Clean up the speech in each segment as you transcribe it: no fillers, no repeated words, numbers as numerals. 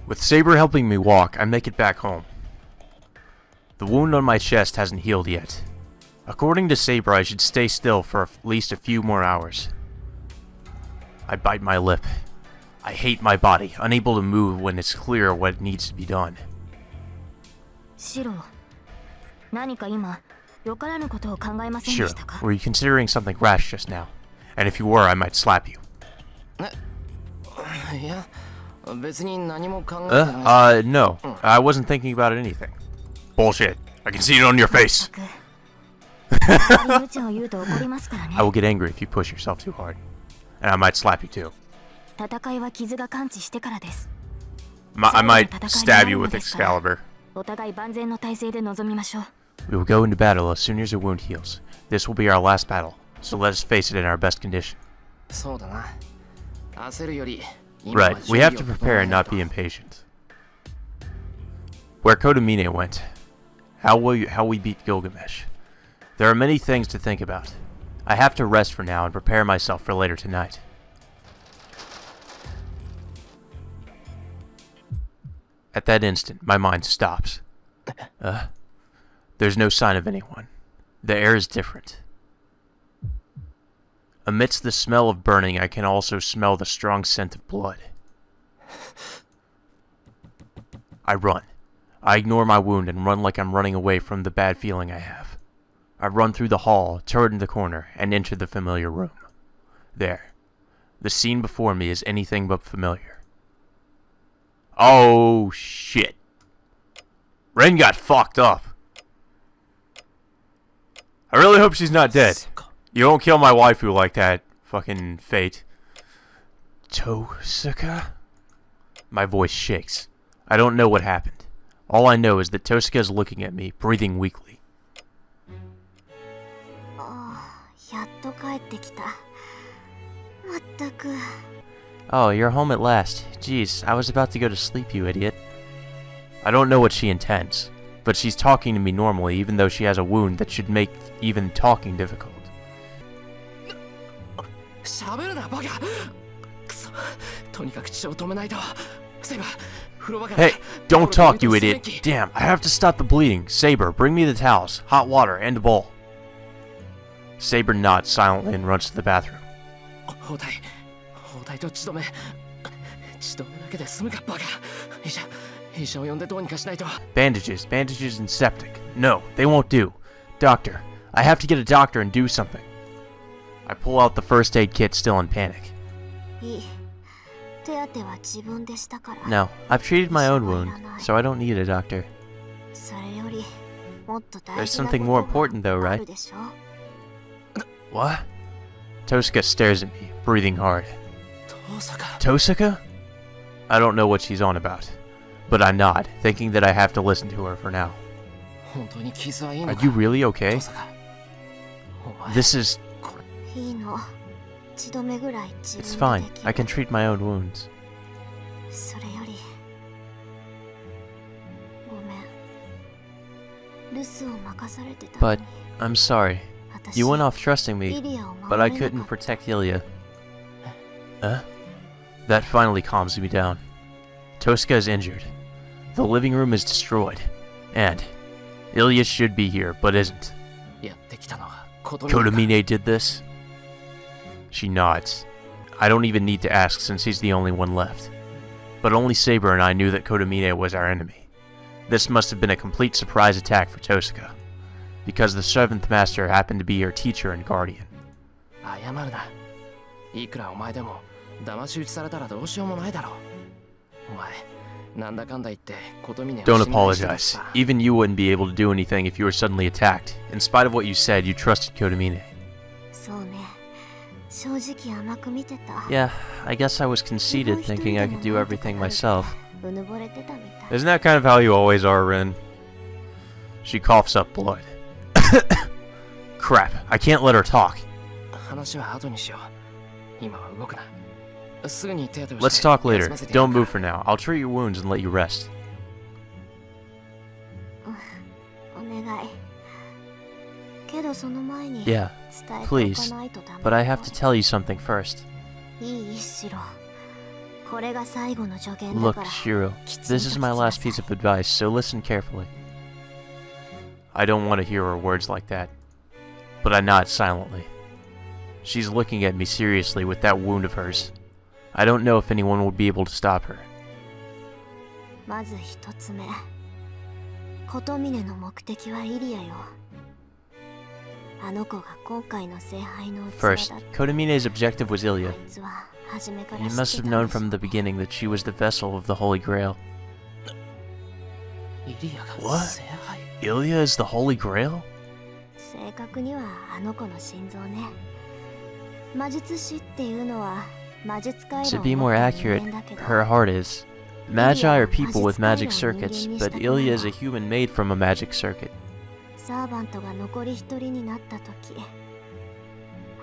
With Saber helping me walk, I make it back home. The wound on my chest hasn't healed yet. According to Saber, I should stay still for at least a few more hours. I bite my lip. I hate my body, unable to move when it's clear what needs to be done. Sure, were you considering something rash just now? And if you were, I might slap you. No. I wasn't thinking about anything. Bullshit. I can see it on your face. I will get angry if you push yourself too hard. And I might slap you too. I might stab you with Excalibur. We will go into battle as soon as your wound heals. This will be our last battle, so let us face it in our best condition. Right, we have to prepare and not be impatient. Where Kotomine went. How we beat Gilgamesh. There are many things to think about. I have to rest for now and prepare myself for later tonight. At that instant, my mind stops. There's no sign of anyone. The air is different. Amidst the smell of burning, I can also smell the strong scent of blood. I run. I ignore my wound and run like I'm running away from the bad feeling I have. I run through the hall, turn the corner, and enter the familiar room. There. The scene before me is anything but familiar. Oh, shit. Ren got fucked up. I really hope she's not dead. You won't kill my waifu like that, fucking fate. Tosuka? My voice shakes. I don't know what happened. All I know is that Tosuka is looking at me, breathing weakly. Oh, you're home at last. Jeez, I was about to go to sleep, you idiot. I don't know what she intends, but she's talking to me normally even though she has a wound that should make even talking difficult. Hey, don't talk, you idiot. Damn, I have to stop the bleeding. Saber, bring me the towels, hot water, and a bowl. Saber nods silently and runs to the bathroom. Bandages and septic. No, they won't do. Doctor, I have to get a doctor and do something. I pull out the first aid kit, still in panic. No, I've treated my own wound, so I don't need a doctor. There's something more important though, right? What? Tosuka stares at me, breathing hard. Tosuka? I don't know what she's on about, but I nod, thinking that I have to listen to her for now. Are you really okay? This is... It's fine. I can treat my own wounds. But I'm sorry. You went off trusting me, but I couldn't protect Ilya. That finally calms me down. Tosuka is injured. The living room is destroyed. And Ilya should be here, but isn't. Kotomine did this? She nods. I don't even need to ask since he's the only one left. But only Saber and I knew that Kotomine was our enemy. This must have been a complete surprise attack for Tosuka, because the 7th Master happened to be her teacher and guardian. Don't apologize. Even you wouldn't be able to do anything if you were suddenly attacked. In spite of what you said, you trusted Kotomine. Yeah, I guess I was conceited, thinking I could do everything myself. Isn't that kind of how you always are, Rin? She coughs up blood. Crap, I can't let her talk. Let's talk later. Don't move for now. I'll treat your wounds and let you rest. Yeah, please. But I have to tell you something first. これが最後の助言だ Look, から Shiro, this is my last piece of advice, so listen carefully. I don't want to hear her words like that, but I nod silently. She's looking at me seriously with that wound of hers. I don't know if anyone would be able to stop her. まず一つ目、琴峰の目的はイリアよ。あの子が今回の聖杯の器だ。 First, Kotomine's objective was あ Ilya. いつは初めから He 知っ must て have た known んでしょ from the beginning that she was the vessel of the Holy Grail. イリアが What? 聖杯 Ilya is the Holy Grail? 正確にはあの子の心臓ね。魔術師っていうのは魔術回路 To を be 持 more った accurate, 人間だけど、 her heart is. Magi are people with magic circuits, but Ilya is a human made from a magic circuit. サーバントが残り一人になった時、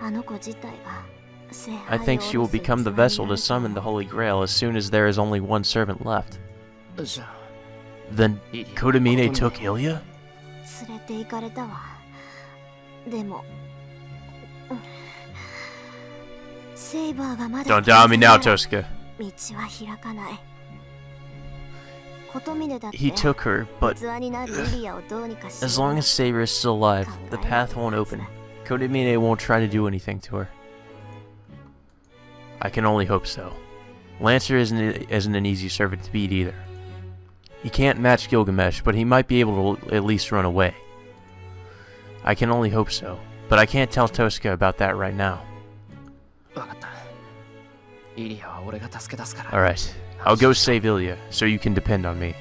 あの子自体が聖 I 杯 think を she will 下ろ become す the 器 vessel にな to ると summon the 思う。 Holy Grail as soon as there is only one servant left. じゃあ Then イリア Kotomine 琴 took Ilya? 連れて行かれたわ。でも、セイバーがまだ Don't doubt me now, Tosca. 道は開かない。琴峰だって He took her, but 器になるイリアをどうにかし as long as Saber is still alive, the path won't open. Kotomine won't try to do anything to her. I can only hope so. Lancer isn't an easy servant to beat either. He can't match Gilgamesh, but he might be able to at least run away. I can only hope so, but I can't tell Tosca about that right now. わかったイリアは俺が助け出すから Alright, I'll go save Ilya, so you can depend on me.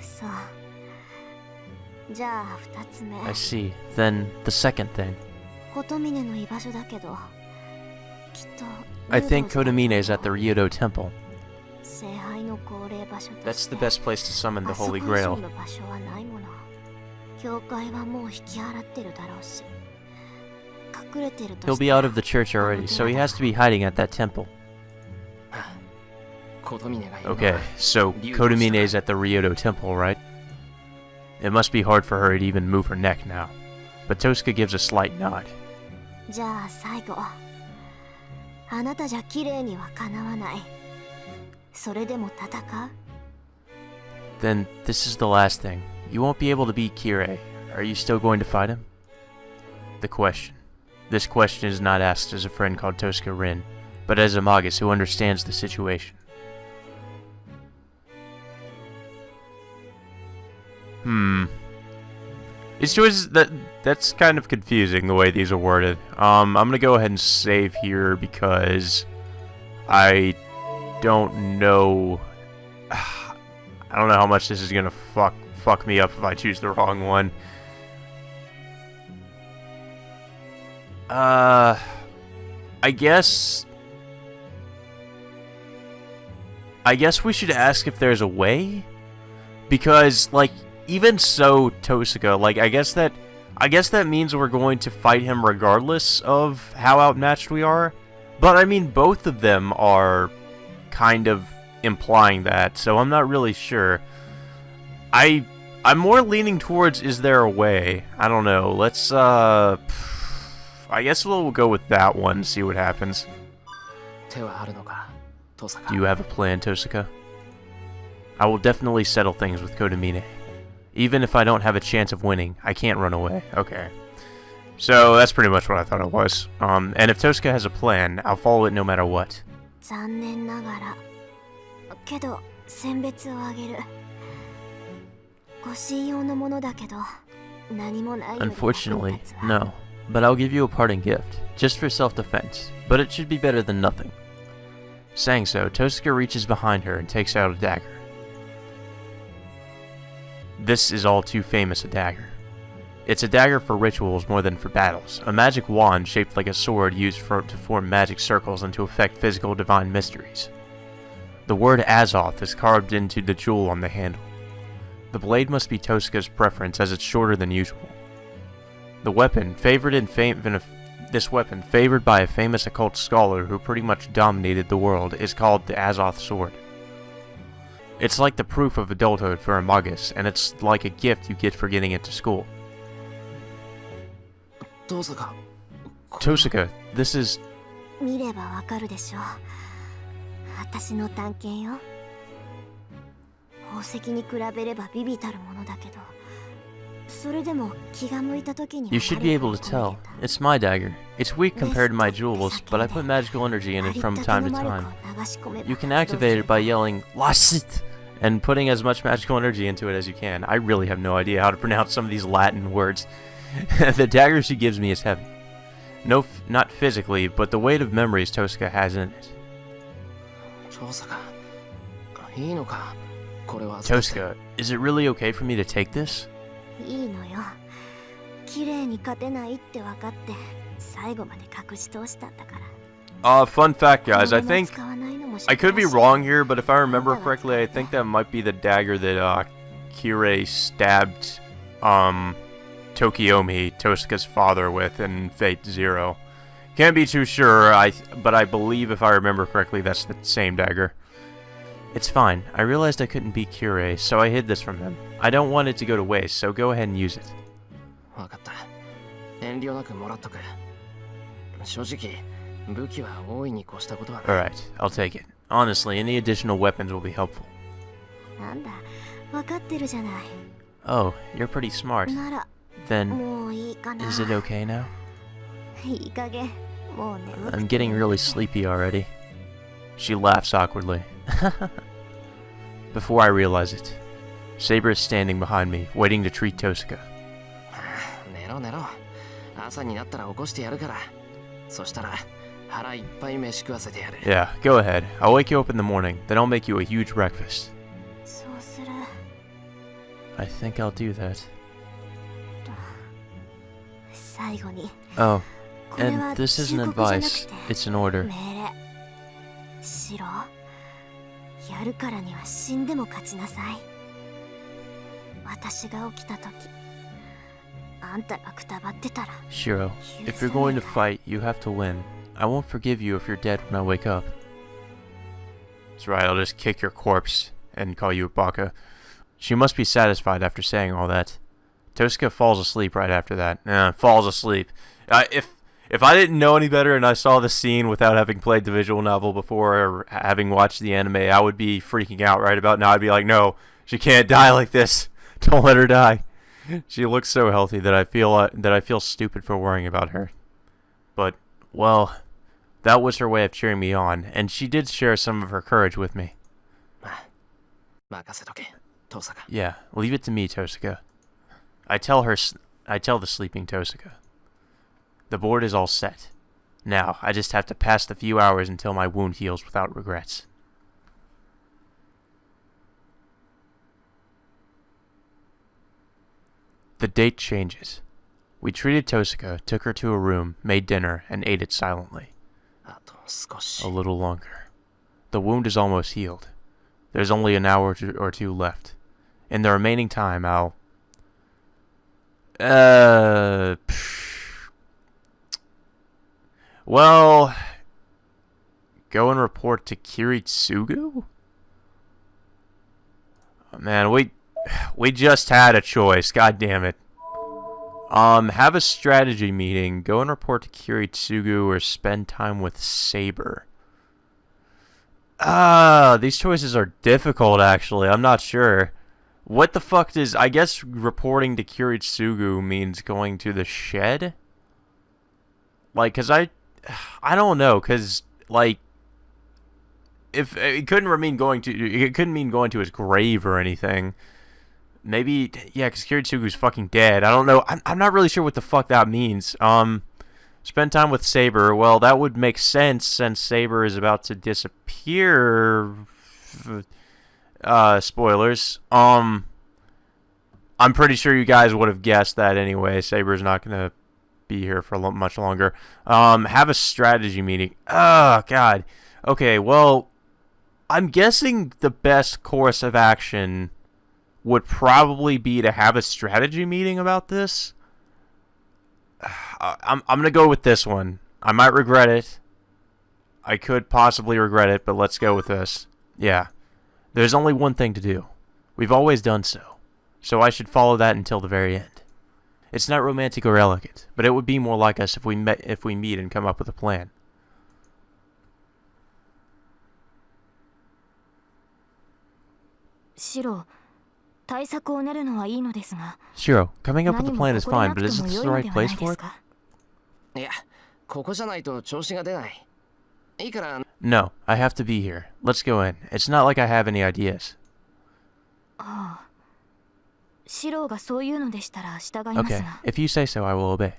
そうじゃあ二つ目 I see. Then, the second thing. 琴峰の居場所だけどきっと I think Kotomine is at the Ryudo Temple. 聖杯の恒例場所と That's して the best place to summon the あそこ Holy 以上 Grail. の場所はないもの。教会はもう引き払ってるだろうし隠れてると He'll して be out of the church already, so he has to be hiding at that temple. 琴峰がいるのは Okay, so Kotomine's at the Ryudo Temple, right? It must be hard for her to even move her neck now. But Tosca gives a slight nod. じゃあ最後あなたじゃ綺麗にはかなわない。それでも戦う Then, this is the last thing. You won't be able to beat Kirei. Are you still going to fight him? The question. This question is not asked as a friend called Tosca Rin, but as a Magus who understands the situation. These choices, that's kind of confusing the way these are worded. I'm gonna go ahead and save here because I don't know. I don't know how much this is gonna fuck me up if I choose the wrong one. I guess we should ask if there's a way, because like even so, Tosca, like I guess that means we're going to fight him regardless of how outmatched we are. But I mean, both of them are kind of implying that, so I'm not really sure. I'm more leaning towards, is there a way? I don't know. Let's I guess we'll go with that one, see what happens. 手はあるのかトサカ Do you have a plan, Tosca? I will definitely settle things with Kotomine. Even if I don't have a chance of winning, I can't run away. Okay. So, that's pretty much what I thought it was. And if Tosca has a plan, I'll follow it no matter what. 残念ながらけど選別をあげる。ご信用のものだけど何もないより役に Unfortunately, 立つわ no. But I'll give you a parting gift, just for self-defense. But it should be better than nothing. Saying so, Tosca reaches behind her and takes out a dagger. This is all too famous a dagger. It's a dagger for rituals more than for battles, a magic wand shaped like a sword used to form magic circles and to effect physical divine mysteries. The word Azoth is carved into the jewel on the handle. The blade must be Tosca's preference as it's shorter than usual. The weapon, favored by a famous occult scholar who pretty much dominated the world, is called the Azoth Sword. It's like the proof of adulthood for a Magus, and it's like a gift you get for getting into school. トサカ Tosca, this is... 見ればわかるでしょ。私の探検よ。宝石に比べれば微々たるものだけど、それでも気が向いた時に You should be able to tell. It's my dagger. It's weak compared to my jewels, but I put magical energy in it from time to time. You can activate it by yelling "Lasit" and putting as much magical energy into it as you can. I really have no idea how to pronounce some of these Latin words. The dagger she gives me is heavy. No, not physically, but the weight of memories Tosca has in it. Tosca, is it really okay for me to take this? いいのよ。綺麗に勝てないって分かって最後まで隠し通したんだから。Fun fact, guys. I think I could be wrong here, but if I remember correctly, I think that might be the dagger that Kirei stabbed Tokiomi, Tosca's father, with in Fate Zero. Can't be too sure, but I believe if I remember correctly, that's the same dagger. It's fine. I realized I couldn't beat Kirei, so I hid this from him. I don't want it to go to waste, so go ahead and use it. Alright, I'll take it. Honestly, any additional weapons will be helpful. なんだ、分かってるじゃない。Oh, you're pretty smart. なら、 Then, もういいかな。 is it okay now? いい加減、もう眠くて。 I'm getting really sleepy already. She laughs awkwardly. Before I realize it, Saber is standing behind me, waiting to treat Tosca. Yeah, go ahead. I'll wake you up in the morning, then I'll make you a huge breakfast. そうする。 I think I'll do that. 最後に。 Oh, これは and this 忠 isn't 告じゃなく advice, て it's an order. 命令。シロ、やるからには死んでも勝ちなさい。私が起きた時、あんたがくたばってたら。 Shiro, if you're going to fight, you have to win. I won't forgive you if you're dead when I wake up. That's right, I'll just kick your corpse and call you a baka. She must be satisfied after saying all that. Tosca falls asleep right after that. Falls asleep. If I didn't know any better and I saw the scene without having played the visual novel before or having watched the anime, I would be freaking out right about now. I'd be like, no, she can't die like this. Don't let her die. She looks so healthy that I feel stupid for worrying about her. But, well, that was her way of cheering me on, and she did share some of her courage with me. Yeah, leave it to me, Tosca. I tell the sleeping Tosca. The board is all set. Now, I just have to pass the few hours until my wound heals without regrets. The date changes. We treated Tosca, took her to a room, made dinner, and ate it silently. A little longer. The wound is almost healed. There's only an hour or two left. In the remaining time, I'll... Well... Go and report to Kiritsugu? Oh, man, we just had a choice. God damn it. Have a strategy meeting. Go and report to Kiritsugu or spend time with Saber. These choices are difficult, actually. I'm not sure. What the fuck does... I guess reporting to Kiritsugu means going to the shed? Like, cause I don't know, cause, like... If it couldn't mean going to his grave or anything. Maybe, yeah, because Kiritsugu's fucking dead. I don't know. I'm not really sure what the fuck that means. Spend time with Saber. Well, that would make sense since Saber is about to disappear. Spoilers. I'm pretty sure you guys would have guessed that anyway. Saber's not gonna be here for much longer. Have a strategy meeting. Oh, God. Okay, well, I'm guessing the best course of action would probably be to have a strategy meeting about this. I'm gonna go with this one. I might regret it. I could possibly regret it, but let's go with this. Yeah. There's only one thing to do. We've always done so. So I should follow that until the very end. It's not romantic or elegant, but it would be more like us if we meet and come up with a plan. シロ、対策を練るのはいいのですが、 Shiro, coming up with a 何も plan is 誇れ fine, な but く is ても this 良 the いの right ではな place いで for す it? か。いや、ここじゃないと調子が出ない。いいから。 No, I have to be here. Let's go in. It's not like I have any ideas. ああ、シロがそういうのでしたら従います Okay, が。 if you say so, I will obey.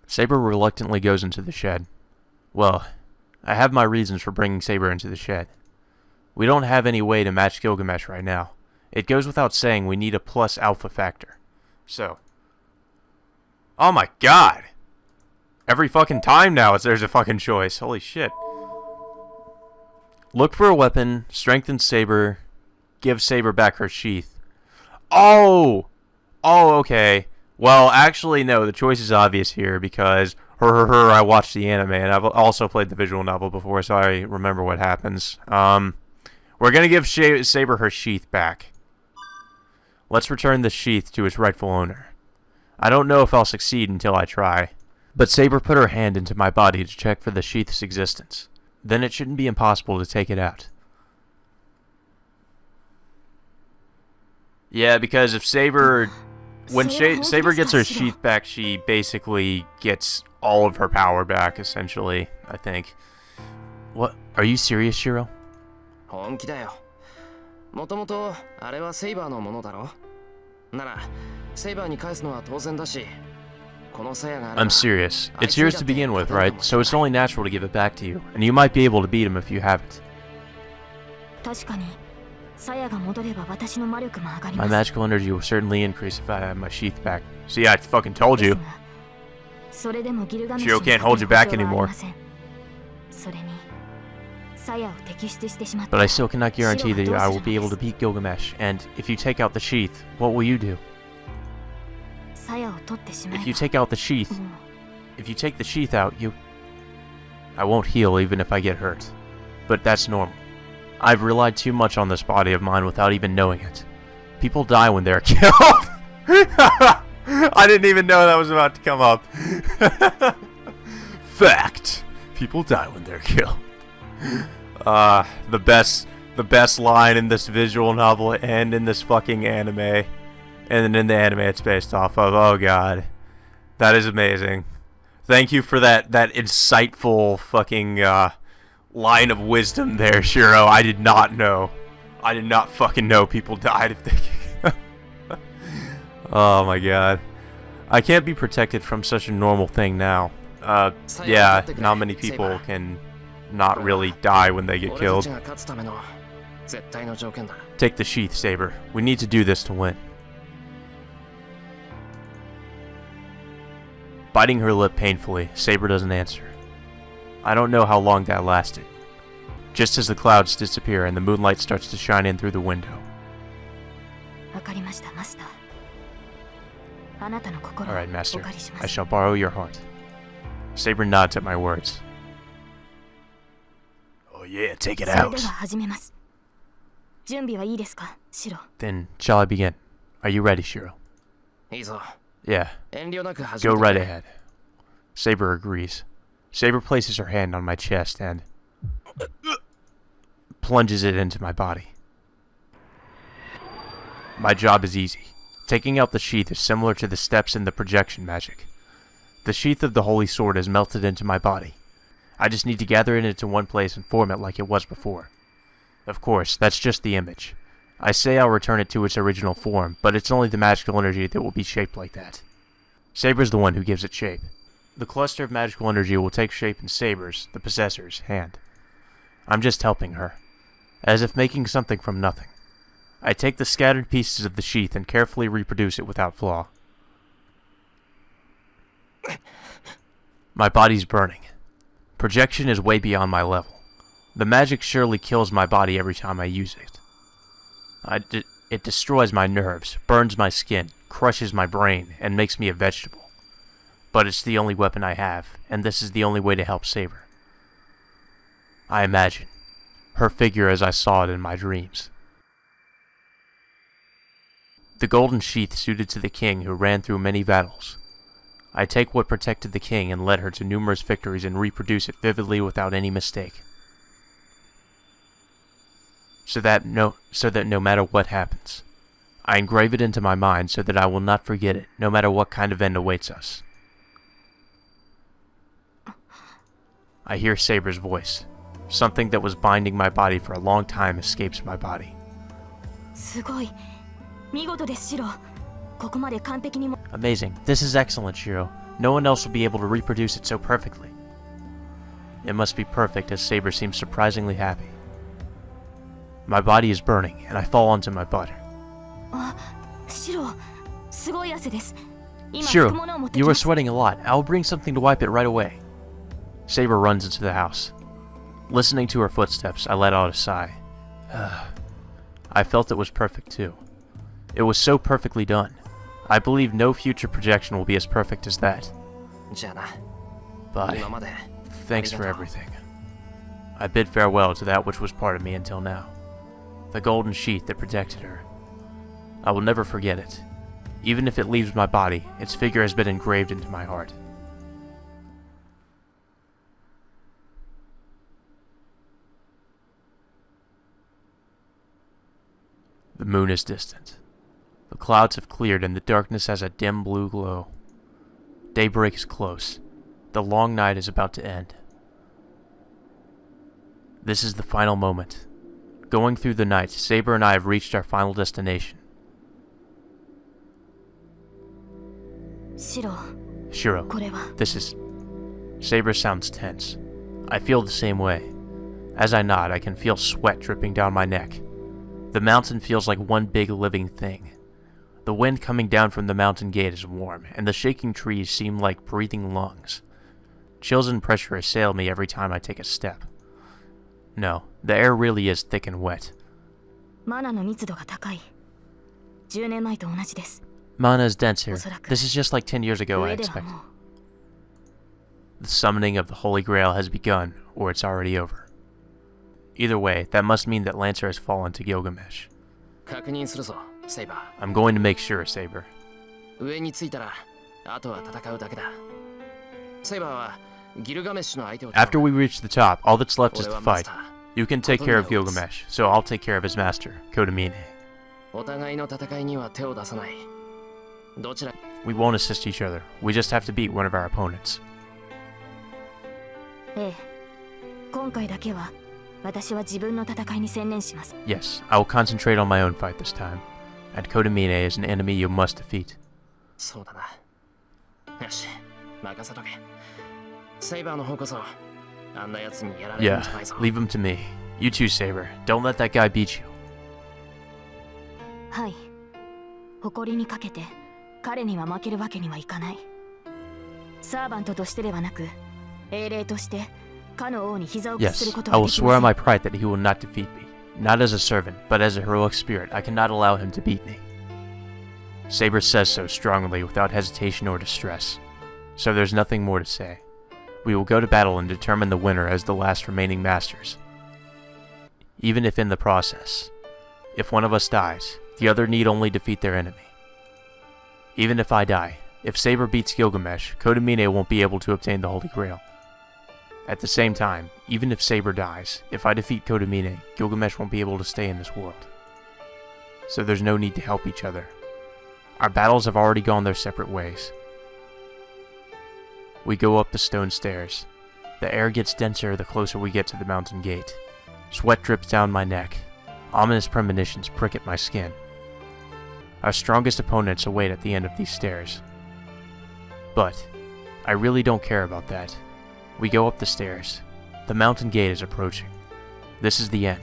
Saber reluctantly goes into the shed. Well, I have my reasons for bringing Saber into the shed. We don't have any way to match Gilgamesh right now. It goes without saying we need a plus alpha factor. So. Oh my god! Every fucking time now there's a fucking choice. Holy shit. Look for a weapon, strengthen Saber, give Saber back her sheath. Oh! Oh, okay. Well, actually, no, the choice is obvious here because I watched the anime and I've also played the visual novel before, so I remember what happens. We're gonna give Saber her sheath back. Let's return the sheath to its rightful owner. I don't know if I'll succeed until I try, but Saber put her hand into my body to check for the sheath's existence. Then it shouldn't be impossible to take it out. Yeah, because if Saber... When Saber gets her sheath back, she basically gets all of her power back, essentially, I think. What? Are you serious, Shiro? 本気だよ。もともとあれはセイバーのものだろ。ならセイバーに返すのは当然だし、この鞘があれば。 I'm serious. It's yours to begin with, right? So it's only natural to give it back to you, and you might be able to beat him if you have it. 確かに、鞘が戻れば私の魔力も上がりま My す。 magical energy will certainly increase if I have my sheath back. See, I fucking told you. ですが、それでもギルガメッ Shiro シュ can't hold you back に勝てる保証はあり anymore. ません。それに、鞘を摘出してしまった But ら I still cannot guarantee that I will be able to beat Gilgamesh, and if you take out the sheath, what will you do? 鞘を取ってしまえ If ば you take out the sheath, もう if you take the sheath out, I won't heal even if I get hurt. But that's normal. I've relied too much on this body of mine without even knowing it. People die when they're killed. I didn't even know that was about to come up. Fact. People die when they're killed. The best line in this visual novel and in this fucking anime. And in the anime it's based off of. Oh god. That is amazing. Thank you for that insightful fucking line of wisdom there, Shiro. I did not know. I did not fucking know people died of thinking. Oh my god. I can't be protected from such a normal thing now. Yeah, not many people can not really die when they get killed. Take the sheath, Saber. We need to do this to win. Biting her lip painfully, Saber doesn't answer. I don't know how long that lasted. Just as the clouds disappear and the moonlight starts to shine in through the window. わかりました、マスター。あなたの心を Alright, お Master. 借りしま I す。 shall borrow your heart. Saber nods at my words. Oh yeah, take it それ out. では始めます。準備はいいですか、シロ。 Then, shall I begin? Are you ready, Shiro? いいぞ。 Yeah, 遠慮なく始 go めて right くれ。 ahead. Saber agrees. Saber places her hand on my chest and plunges it into my body. My job is easy. Taking out the sheath is similar to the steps in the projection magic. The sheath of the holy sword is melted into my body. I just need to gather it into one place and form it like it was before. Of course, that's just the image. I say I'll return it to its original form, but it's only the magical energy that will be shaped like that. Saber's the one who gives it shape. The cluster of magical energy will take shape in Saber's, the possessor's, hand. I'm just helping her, as if making something from nothing. I take the scattered pieces of the sheath and carefully reproduce it without flaw. My body's burning. Projection is way beyond my level. The magic surely kills my body every time I use it. It destroys my nerves, burns my skin, crushes my brain, and makes me a vegetable. But it's the only weapon I have, and this is the only way to help Saber. I imagine her figure as I saw it in my dreams. The golden sheath suited to the king who ran through many battles. I take what protected the king and led her to numerous victories and reproduce it vividly without any mistake. so that no matter what happens, I engrave it into my mind so that I will not forget it, no matter what kind of end awaits us. I hear Saber's voice. Something that was binding my body for a long time escapes my body. すごい。見事です、シロ。ここまで完璧にも。Amazing. This is excellent, Shiro. No one else will be able to reproduce it so perfectly. It must be perfect, as Saber seems surprisingly happy. My body is burning, and I fall onto my butt. あ、シロ、すごい汗です。今、 Shiro, 拭くものを持ってき you ま are す。 sweating a lot. I will bring something to wipe it right away. Saber runs into the house. Listening to her footsteps, I let out a sigh. I felt it was perfect too. It was so perfectly done. I believe no future projection will be as perfect as that. じゃあな。 Bye. 今まで Thanks for everything. I bid farewell to that which was part of me until now. The golden sheath that protected her. I will never forget it. Even if it leaves my body, its figure has been engraved into my heart. The moon is distant. The clouds have cleared and the darkness has a dim blue glow. Daybreak is close. The long night is about to end. This is the final moment. Going through the night, Saber and I have reached our final destination. シロ、 Shiro, これは。 this is... Saber sounds tense. I feel the same way. As I nod, I can feel sweat dripping down my neck. The mountain feels like one big living thing. The wind coming down from the mountain gate is warm, and the shaking trees seem like breathing lungs. Chills and pressure assail me every time I take a step. No, the air really is thick and wet. マナの密度が高い。10年前と同じです。 Mana is dense here. This is just like 10 years ago, I 上では expected. もう The summoning of the Holy Grail has begun, or it's already over. Either way, that must mean that Lancer has fallen to Gilgamesh. 確認するぞ、セイバ I'm going to make sure, Saber. ー。上に着いたら、あとは戦うだけだ。セイバーはギルガメッシュの相手を。 After we reach the top, all that's left is 俺 to はマス fight. ター。 You can take care of Gilgamesh, so I'll take care of his master, Kodamine. お互いの戦いには手を出さない。どちら We won't assist each other. We just have to beat one of our opponents. ええ。今回だけは私は自分の戦いに専念します。 Yes, I will concentrate on my own fight this time. And Kodamine is an enemy you must defeat. そうだな。よし、任せとけ。セイバーの方こそ、あんな奴にやられるん Yeah, じゃないぞ。 leave him to me. You too, Saber. Don't let that guy beat you. はい。誇りにかけて彼には負けるわけにはいかない。サーバントとしてではなく、英霊としてかの王に膝を屈する Yes, こと I は will でき swear on ま my せん。 pride that he will not defeat me. Not as a servant, but as a heroic spirit, I cannot allow him to beat me. Saber says so strongly without hesitation or distress. So there's nothing more to say. We will go to battle and determine the winner as the last remaining masters. Even if in the process, if one of us dies, the other need only defeat their enemy. Even if I die, if Saber beats Gilgamesh, Kodamine won't be able to obtain the Holy Grail. At the same time, even if Saber dies, if I defeat Kodamine, Gilgamesh won't be able to stay in this world. So there's no need to help each other. Our battles have already gone their separate ways. We go up the stone stairs. The air gets denser the closer we get to the mountain gate. Sweat drips down my neck. Ominous premonitions prick at my skin. Our strongest opponents await at the end of these stairs. But I really don't care about that. We go up the stairs. The mountain gate is approaching. This is the end.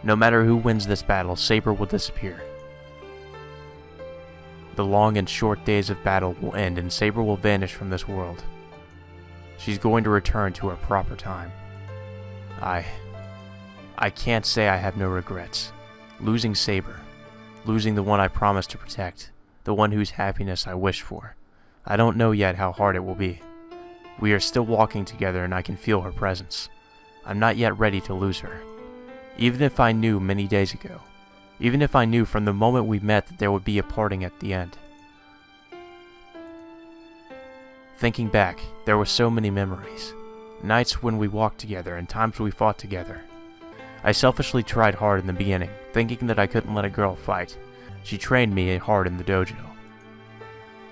No matter who wins this battle, Saber will disappear. The long and short days of battle will end and Saber will vanish from this world. She's going to return to her proper time. I can't say I have no regrets. Losing Saber. Losing the one I promised to protect. The one whose happiness I wish for. I don't know yet how hard it will be. We are still walking together and I can feel her presence. I'm not yet ready to lose her. Even if I knew many days ago. Even if I knew from the moment we met that there would be a parting at the end. Thinking back, there were so many memories. Nights when we walked together and times we fought together. I selfishly tried hard in the beginning, thinking that I couldn't let a girl fight. She trained me hard in the dojo.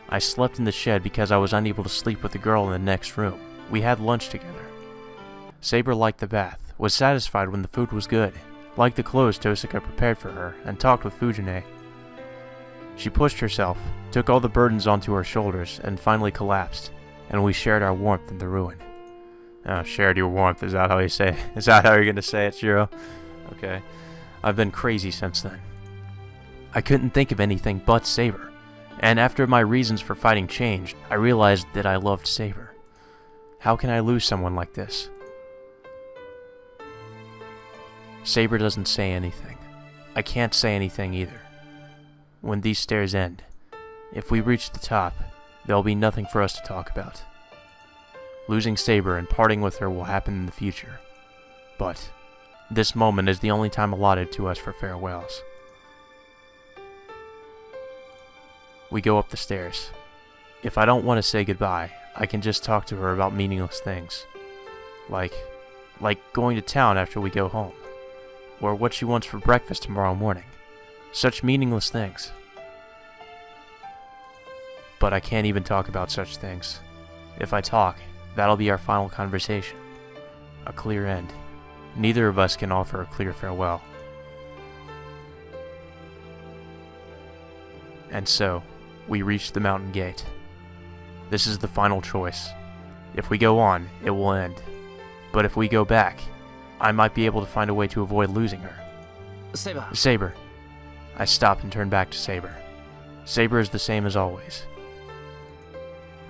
I slept in the shed because I was unable to sleep with the girl in the next room. We had lunch together. Saber liked the bath, was satisfied when the food was good, liked the clothes Tosaka prepared for her, and talked with Fujine. She pushed herself, took all the burdens onto her shoulders, and finally collapsed, and we shared our warmth in the ruin. Oh, shared your warmth, is that how you say it? Is that how you're gonna say it, Shiro? Okay. I've been crazy since then. I couldn't think of anything but Saber, and after my reasons for fighting changed, I realized that I loved Saber. How can I lose someone like this? Saber doesn't say anything. I can't say anything either. When these stairs end, if we reach the top, there'll be nothing for us to talk about. Losing Saber and parting with her will happen in the future. But this moment is the only time allotted to us for farewells. We go up the stairs. If I don't want to say goodbye, I can just talk to her about meaningless things. Like going to town after we go home. Or what she wants for breakfast tomorrow morning. Such meaningless things. But I can't even talk about such things. If I talk, that'll be our final conversation. A clear end. Neither of us can offer a clear farewell. And so, we reach the mountain gate. This is the final choice. If we go on, it will end. But if we go back, I might be able to find a way to avoid losing her. Saber. Saber. I stop and turn back to Saber. Saber is the same as always.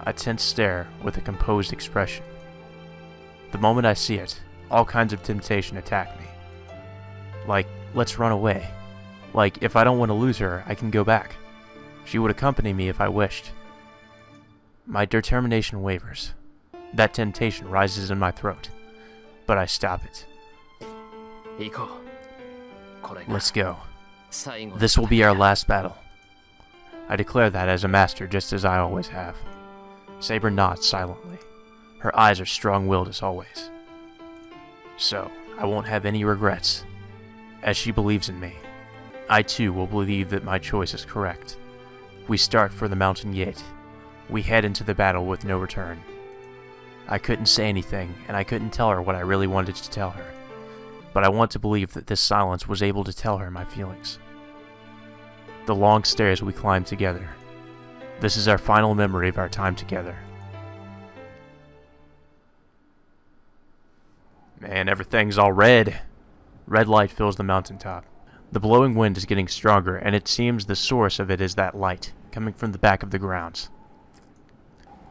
A tense stare with a composed expression. The moment I see it, all kinds of temptation attack me. Like, let's run away. Like, if I don't want to lose her, I can go back. She would accompany me if I wished. My determination wavers. That temptation rises in my throat. But I stop it. Let's go. This will be our last battle. I declare that as a master, just as I always have. Saber nods silently. Her eyes are strong-willed as always. So, I won't have any regrets. As she believes in me, I too will believe that my choice is correct. We start for the mountain gate. We head into the battle with no return. I couldn't say anything, and I couldn't tell her what I really wanted to tell her. But I want to believe that this silence was able to tell her my feelings. The long stairs we climbed together. This is our final memory of our time together. Man, everything's all red. Red light fills the mountaintop. The blowing wind is getting stronger, and it seems the source of it is that light, coming from the back of the grounds.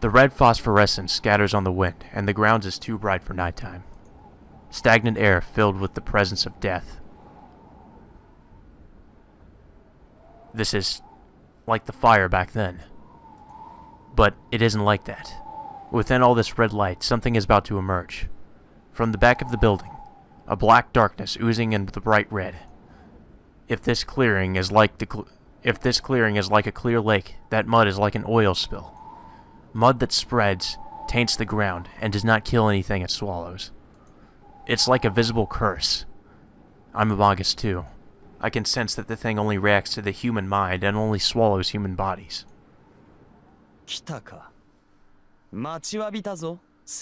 The red phosphorescence scatters on the wind, and the grounds is too bright for nighttime. Stagnant air filled with the presence of death. This is like the fire back then. But it isn't like that. Within all this red light, something is about to emerge. From the back of the building, a black darkness oozing into the bright red. If this clearing is like a clear lake, that mud is like an oil spill. Mud that spreads, taints the ground, and does not kill anything it swallows. It's like a visible curse. I'm a Magus too. I can sense that the thing only reacts to the human mind and only swallows human bodies.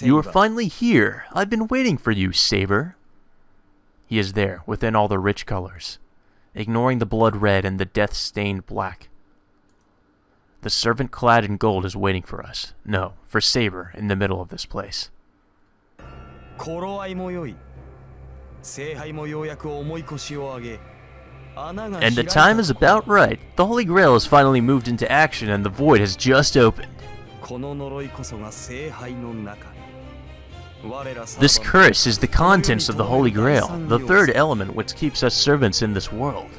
You are finally here. I've been waiting for you, Saber. He is there, within all the rich colors, ignoring the blood red and the death-stained black. The servant clad in gold is waiting for us. No, for Saber in the middle of this place. And the time is about right. The Holy Grail has finally moved into action and the void has just opened. This curse is the contents of the Holy Grail, the third element which keeps us servants in this world.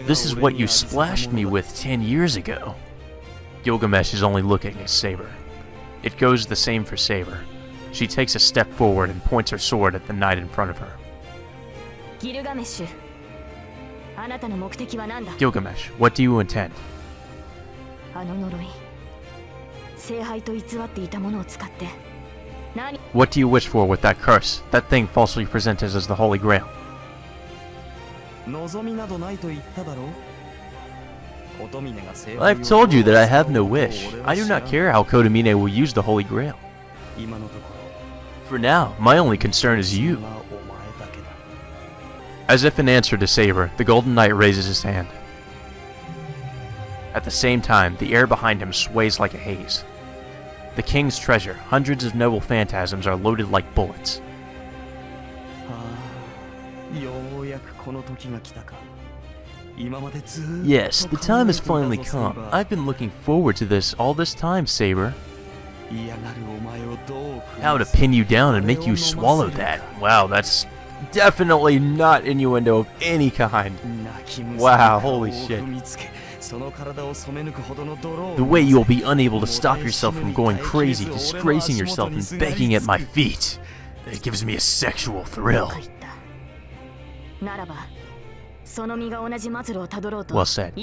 This is what you splashed me with 10 years ago. Gilgamesh is only looking at Saber. It goes the same for Saber. She takes a step forward and points her sword at the knight in front of her. Gilgamesh, what do you intend? What do you wish for with that curse? That thing falsely presented as the Holy Grail. I've told you that I have no wish. I do not care how Kodamine will use the Holy Grail. For now, my only concern is you. As if in answer to Saber, the Golden Knight raises his hand. At the same time, the air behind him sways like a haze. The king's treasure, hundreds of noble phantasms, are loaded like bullets. Yes, the time has finally come. I've been looking forward to this all this time, Saber. How to pin you down and make you swallow that. Wow, that's definitely not innuendo of any kind. Wow, holy shit. The way you'll be unable to stop yourself from going crazy, disgracing yourself and begging at my feet. It gives me a sexual thrill. Well said.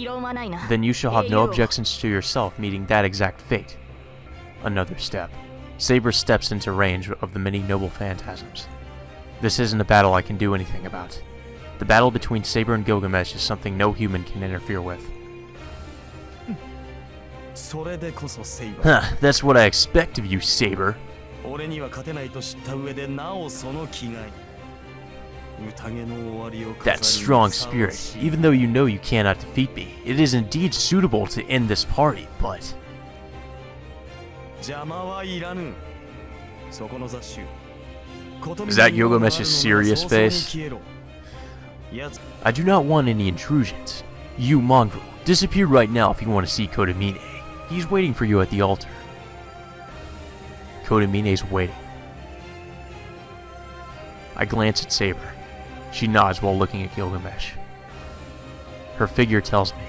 Then you shall have no objections to yourself meeting that exact fate. Another step. Saber steps into range of the many noble phantasms. This isn't a battle I can do anything about. The battle between Saber and Gilgamesh is something no human can interfere with. Huh, that's what I expect of you, Saber. That strong spirit, even though you know you cannot defeat me, it is indeed suitable to end this party, but... Is that Gilgamesh's serious face? I do not want any intrusions. You, mongrel, disappear right now if you want to see Kodamine. He's waiting for you at the altar. Kodamine's waiting. I glance at Saber. She nods while looking at Gilgamesh. Her figure tells me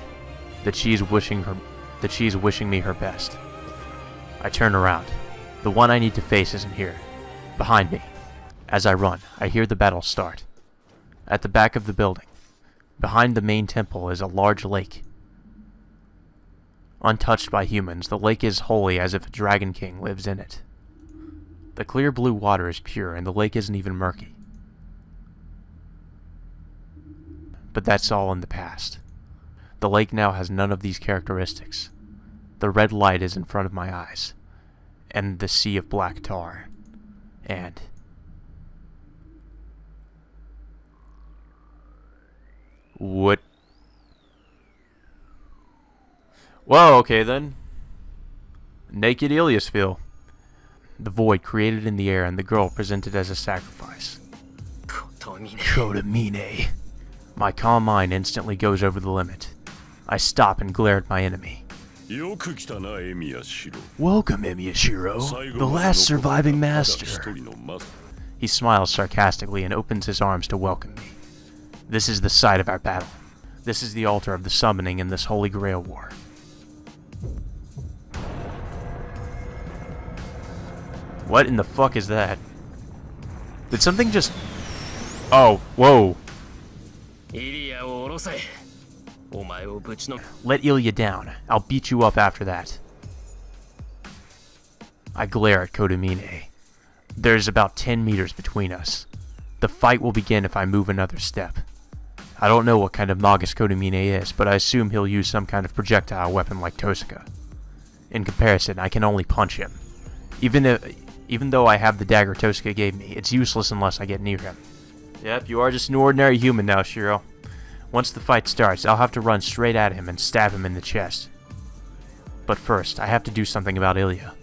that she is wishing me her best. I turn around. The one I need to face isn't here. Behind me. As I run, I hear the battle start. At the back of the building, behind the main temple, is a large lake. Untouched by humans, the lake is holy as if a dragon king lives in it. The clear blue water is pure, and the lake isn't even murky. But that's all in the past. The lake now has none of these characteristics. The red light is in front of my eyes, and the sea of black tar, and... What? Whoa, okay then. Naked Iliasville. The void created in the air and the girl presented as a sacrifice. Kodamine. My calm mind instantly goes over the limit. I stop and glare at my enemy. Welcome, Emiyashiro, the last surviving master. He smiles sarcastically and opens his arms to welcome me. This is the site of our battle. This is the altar of the summoning in this Holy Grail War. What in the fuck is that? Did something just... Oh, whoa. Let Ilya down. I'll beat you up after that. I glare at Kodamine. There's about 10 meters between us. The fight will begin if I move another step. I don't know what kind of Magus Kodamine is, but I assume he'll use some kind of projectile weapon like Tosaka. In comparison, I can only punch him. Even though I have the dagger Tosaka gave me, it's useless unless I get near him. Yep, you are just an ordinary human now, Shiro. Once the fight starts, I'll have to run straight at him and stab him in the chest. But first, I have to do something about Ilya.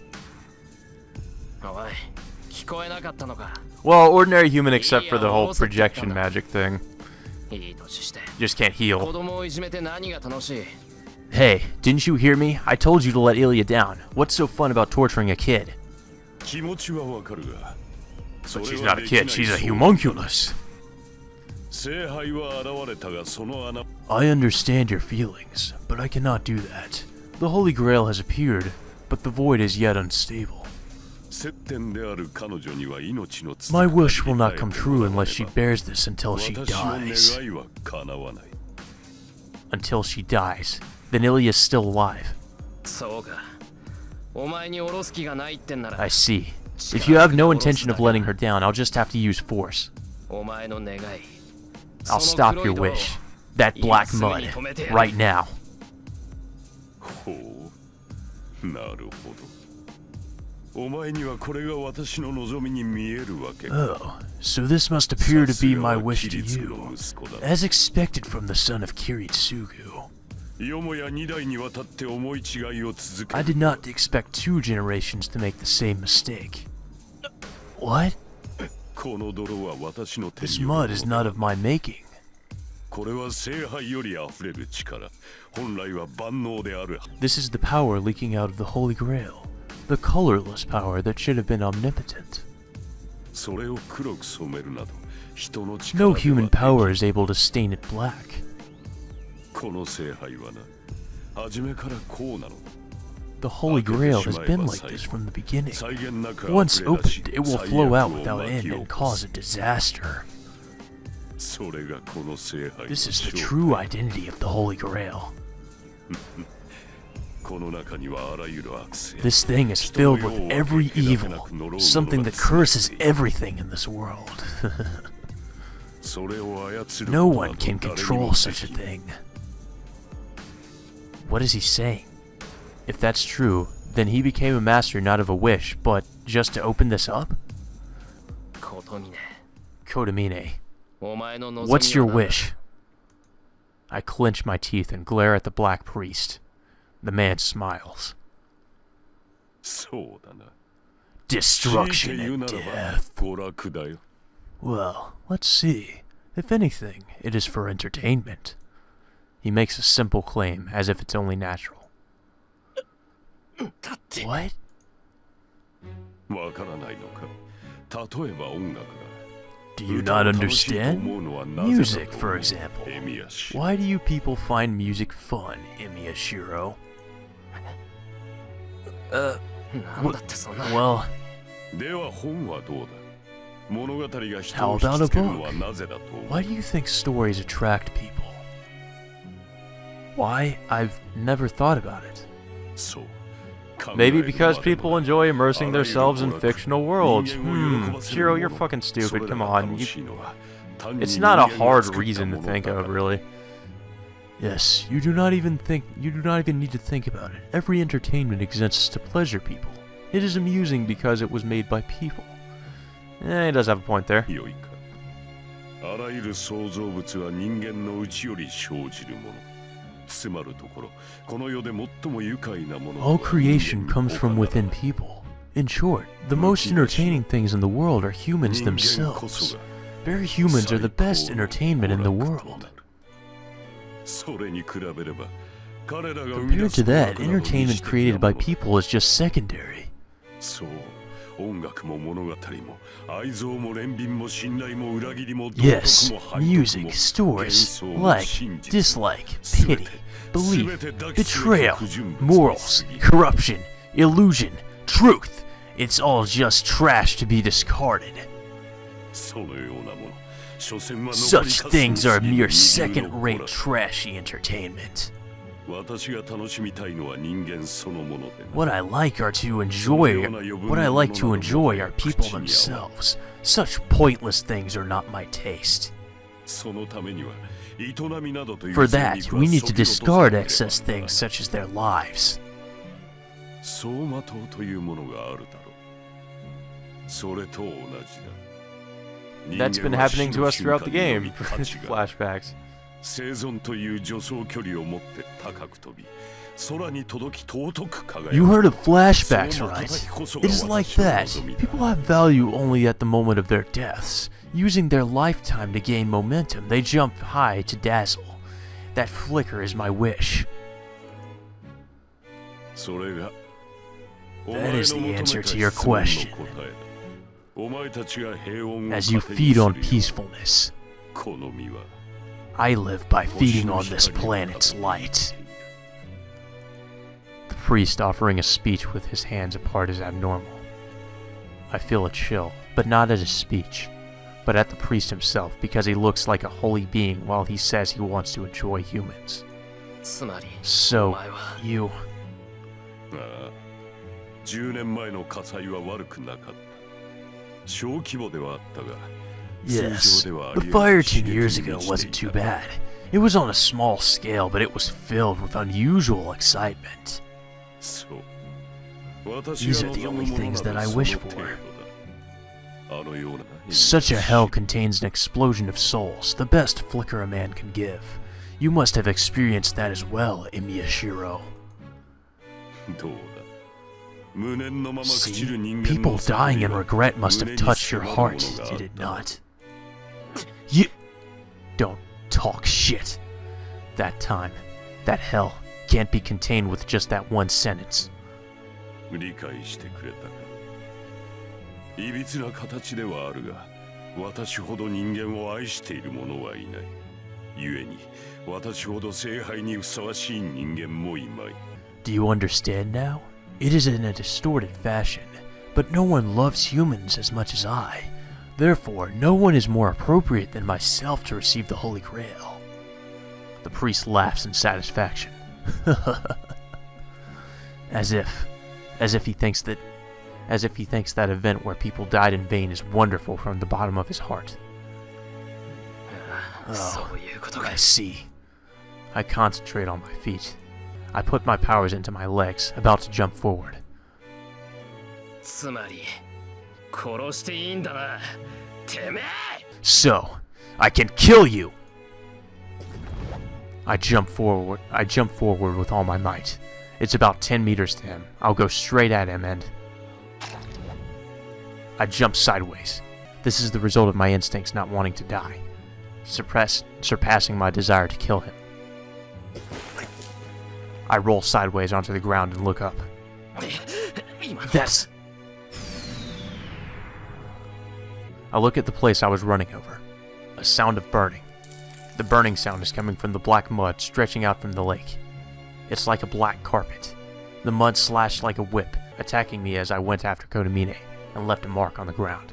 Well, ordinary human except for the whole projection magic thing. Just can't heal. Hey, didn't you hear me? I told you to let Ilya down. What's so fun about torturing a kid? But she's not a kid, she's a homunculus. I understand your feelings, but I cannot do that. The Holy Grail has appeared, but the void is yet unstable. My wish will not come true unless she bears this until she dies. Until she dies. Then Ilya is still alive. I see. If you have no intention of letting her down, I'll just have to use force. お前の願い I'll stop your wish. That black mud. Right now. ほう、なるほど。お前にはこれが私の望みに見えるわけか。 Oh, so this must appear to be my wish to you, as expected from the son of Kiritsugu. よもや2代にわたって思い違いを続け I did not expect 2 generations to make the same mistake. What? この泥は私の手に This よるも mud の is not of my making. これは聖杯より溢れる力。本来は万能である。 This is the power leaking out of the Holy Grail. The colorless power that should have been omnipotent. それを黒く染めるなど、人の力 No では human power is able to stain it black. この聖杯はな、初めからこうなのだ。 The Holy Grail has been like this from the beginning. Once opened, it will flow out without end and cause a disaster. それがこの聖杯の This is the 正体 true identity of the Holy Grail. この中にはあらゆる悪性 This thing is filled with every evil, something that curses everything in this world. それを操る No ことな one ど can 誰に control も such a できない thing. What is he saying? If that's true, then he became a master not of a wish, but just to open this up? 琴峰 Kotomine, お前の望み what's your は何だ wish? I clench my teeth and glare at the black priest. The man smiles. そうだな Destruction 強いて言う and ならば death. 娯楽だよ Well, let's see. If anything, it is for entertainment. He makes a simple claim, as if it's only natural. だって What? わからないのか例えば音楽だ Do you 歌を not 楽しいと understand? 思うのはなぜだ Music, と for example. エミヤ氏 Why do you people find music fun, Emiyashiro? なんだってそんな Well, では本はどうだ物語が人 how を引 about き a つけるのは book? なぜだと思う Why do you think stories attract people? Why? I've never thought about it. そう Maybe because people enjoy immersing themselves in fictional worlds. Shiro, you're fucking stupid. Come on. It's not a hard reason to think of, really. Yes, you do not even need to think about it. Every entertainment exists to pleasure people. It is amusing because it was made by people. He does have a point there. 良いかあらゆる創造物は人間の内より生じるものつまるところこの世で最も愉快なもの All creation comes from within people. In short, the most entertaining things in the world are humans 人間こ themselves. そが Very humans are the best entertainment in the world. それに比べれば彼らが生み Compared 出 to す that, 音楽など entertainment 二次的 created な by もの people is just secondary. そう音楽も物語も愛憎も憐憫も信頼も裏切りも道 Yes, 徳も背徳も music, 幻 stories, 想も like, 真実 dislike, 全 pity, て belief, 全て抱きしめ betrayal, た不純物に morals, 過ぎ corruption, illusion, truth. It's all just trash to be discarded. そのようなもの所詮は Such 残り things are かす mere 二流の娯 second-rate 楽 trashy entertainment. 私が楽しみたいのは人間そのものでな What I like are to enjoy are people themselves. Such pointless things are not my taste. そのためには営みなどという For 線 that, 肉は we need to 削ぎ落とさ discard なければ excess things such as their lives. 走馬灯というものがあるだろうそれと同じだ That's been happening to us throughout the game. 人間は死の瞬間にのみ価値がある Flashbacks. 生存という助走距離を持って高く飛び空に届き尊く輝く You heard of flashbacks, right? It is like that. People have value only at the moment of their deaths. Using their lifetime to gain momentum, they jump high to dazzle. That flicker is my wish. それが That is the answer to your question. お前たちが平穏を As you 糧に feed する on peacefulness, この身は I live by feeding on this planet's light. The priest offering a speech with his hands apart is abnormal. I feel a chill, but not at his speech, but at the priest himself because he looks like a holy being while he says he wants to enjoy humans. つまり So, お前は you... ああ10年前の火災は悪くなかった。小規模ではあったが、 Yes, the fire 10 years ago wasn't too bad. It was on a small scale, but it was filled with unusual excitement. These are the only things that I wish for. Such a hell contains an explosion of souls, the best flicker a man can give. You must have experienced that as well, Imyashiro. See, people dying in regret must have touched your heart, did it not? You don't talk shit. That time, that hell, can't be contained with just that one sentence. 理解してくれたか。いびつな形ではあるが、私ほど人間を愛している者はいない。故に、私ほど聖杯にふさわしい人間もいまい。Do you understand now? It is in a distorted fashion, but no one loves humans as much as I. Therefore, no one is more appropriate than myself to receive the Holy Grail. The priest laughs in satisfaction. As if he thinks that event where people died in vain is wonderful from the bottom of his heart. Oh, I see. I concentrate on my feet. I put my powers into my legs, about to jump forward. So, I can kill you! I jump forward with all my might. It's about 10 meters to him. I'll go straight at him and... I jump sideways. This is the result of my instincts not wanting to die, surpassing my desire to kill him. I roll sideways onto the ground and look up. That's... I look at the place I was running over. A sound of burning. The burning sound is coming from the black mud stretching out from the lake. It's like a black carpet. The mud slashed like a whip, attacking me as I went after Kodamine, and left a mark on the ground.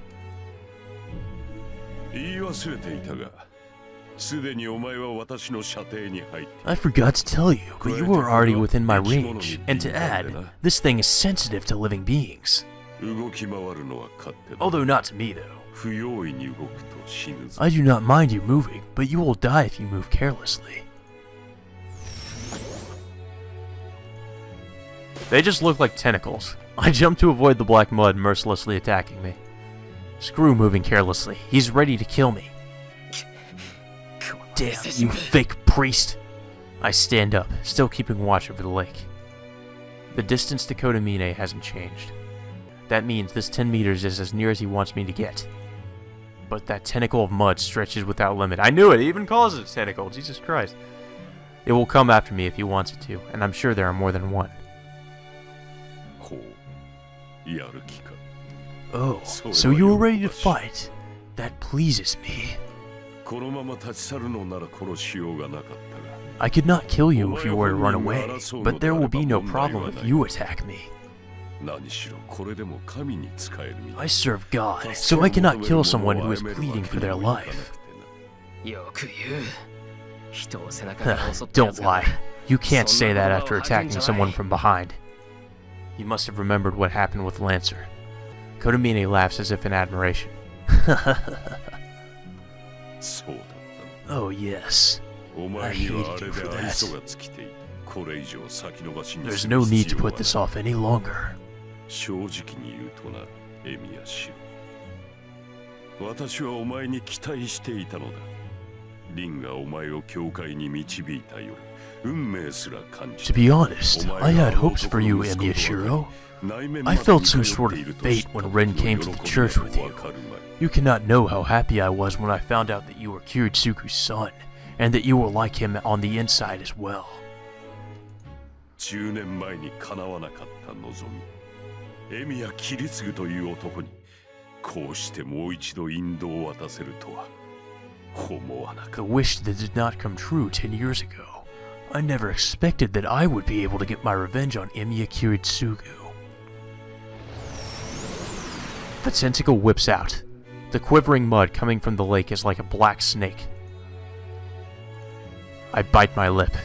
I forgot to tell you, but you were already within my range, and to add, this thing is sensitive to living beings. Although not to me, though. I do not mind you moving, but you will die if you move carelessly. They just look like tentacles. I jump to avoid the black mud mercilessly attacking me. Screw moving carelessly. He's ready to kill me. Damn, you fake priest! I stand up, still keeping watch over the lake. The distance to Kodamine hasn't changed. That means this 10 meters is as near as he wants me to get. But that tentacle of mud stretches without limit. I knew it! He even calls it a tentacle! Jesus Christ. It will come after me if he wants it to, and I'm sure there are more than one. Oh, so you were ready to fight? That pleases me. I could not kill you if you were to run away, but there will be no problem if you attack me. I serve God, so I cannot kill someone who is pleading for their life. Don't lie. You can't say that after attacking someone from behind. He must have remembered what happened with Lancer. Kodamine laughs as if in admiration. Oh yes. I hated you for that. There's no need to put this off any longer. To be honest, I had hopes for you, Imyashiro. I felt some sort of fate when Ren came to the church with you. You cannot know how happy I was when I found out that you were Kiritsuku's son, and that you were like him on the inside as well. 10年前に叶わなかった望み、エミヤ・キリツグという男にこうしてもう一度引導を渡せるとは思わなかった。 The wish that did not come true 10 years ago. I never expected that I would be able to get my revenge on Emiya Kiritsugu. The tentacle whips out. The quivering mud coming from the lake is like a black snake. I bite my lip.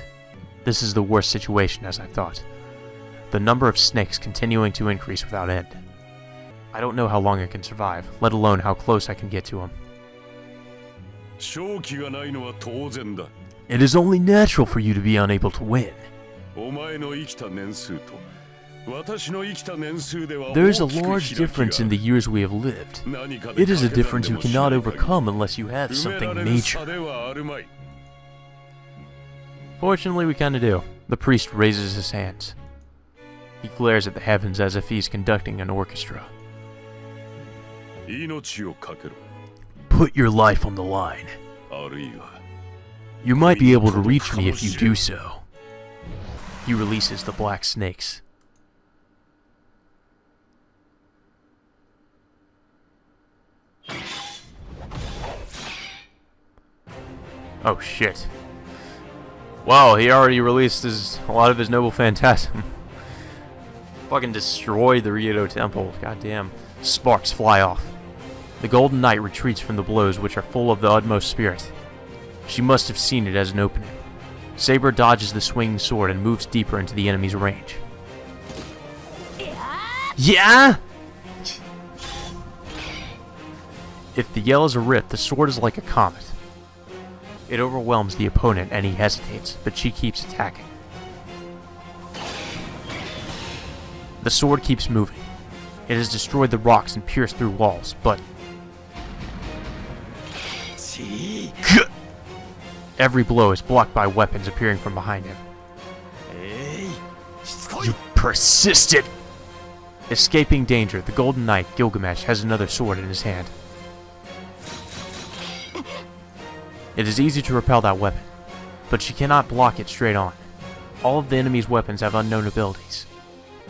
This is the worst situation, as I thought. the number of snakes continuing to increase without end. I don't know how long I can survive, let alone how close I can get to him. 勝機がないのは当然だ。 It is only natural for you to be unable to win. お前の生きた年数と私の生きた年数では There is a 大きく large 開き difference in が the years we have lived. 何かで It is a 掛け算 difference で you もし cannot ない限り overcome unless you have 埋め something られる差 major. ではあるまい。 Fortunately, we kinda do. The priest raises his hands. He glares at the heavens as if he's conducting an orchestra. 命をかけろ。 Put your life on the line. あるいは You might be able to reach me if you do so. He releases the black snakes. Oh shit. Wow, he already released a lot of his noble phantasm. Fucking destroyed the Ryoto temple. Goddamn. Sparks fly off. The Golden Knight retreats from the blows which are full of the utmost spirit. She must have seen it as an opening. Saber dodges the swinging sword and moves deeper into the enemy's range. Yeah? If the yell is a rip, the sword is like a comet. It overwhelms the opponent and he hesitates, but she keeps attacking. The sword keeps moving. It has destroyed the rocks and pierced through walls, but... Every blow is blocked by weapons appearing from behind him. You persisted! Escaping danger, the Golden Knight, Gilgamesh, has another sword in his hand. It is easy to repel that weapon, but she cannot block it straight on. All of the enemy's weapons have unknown abilities.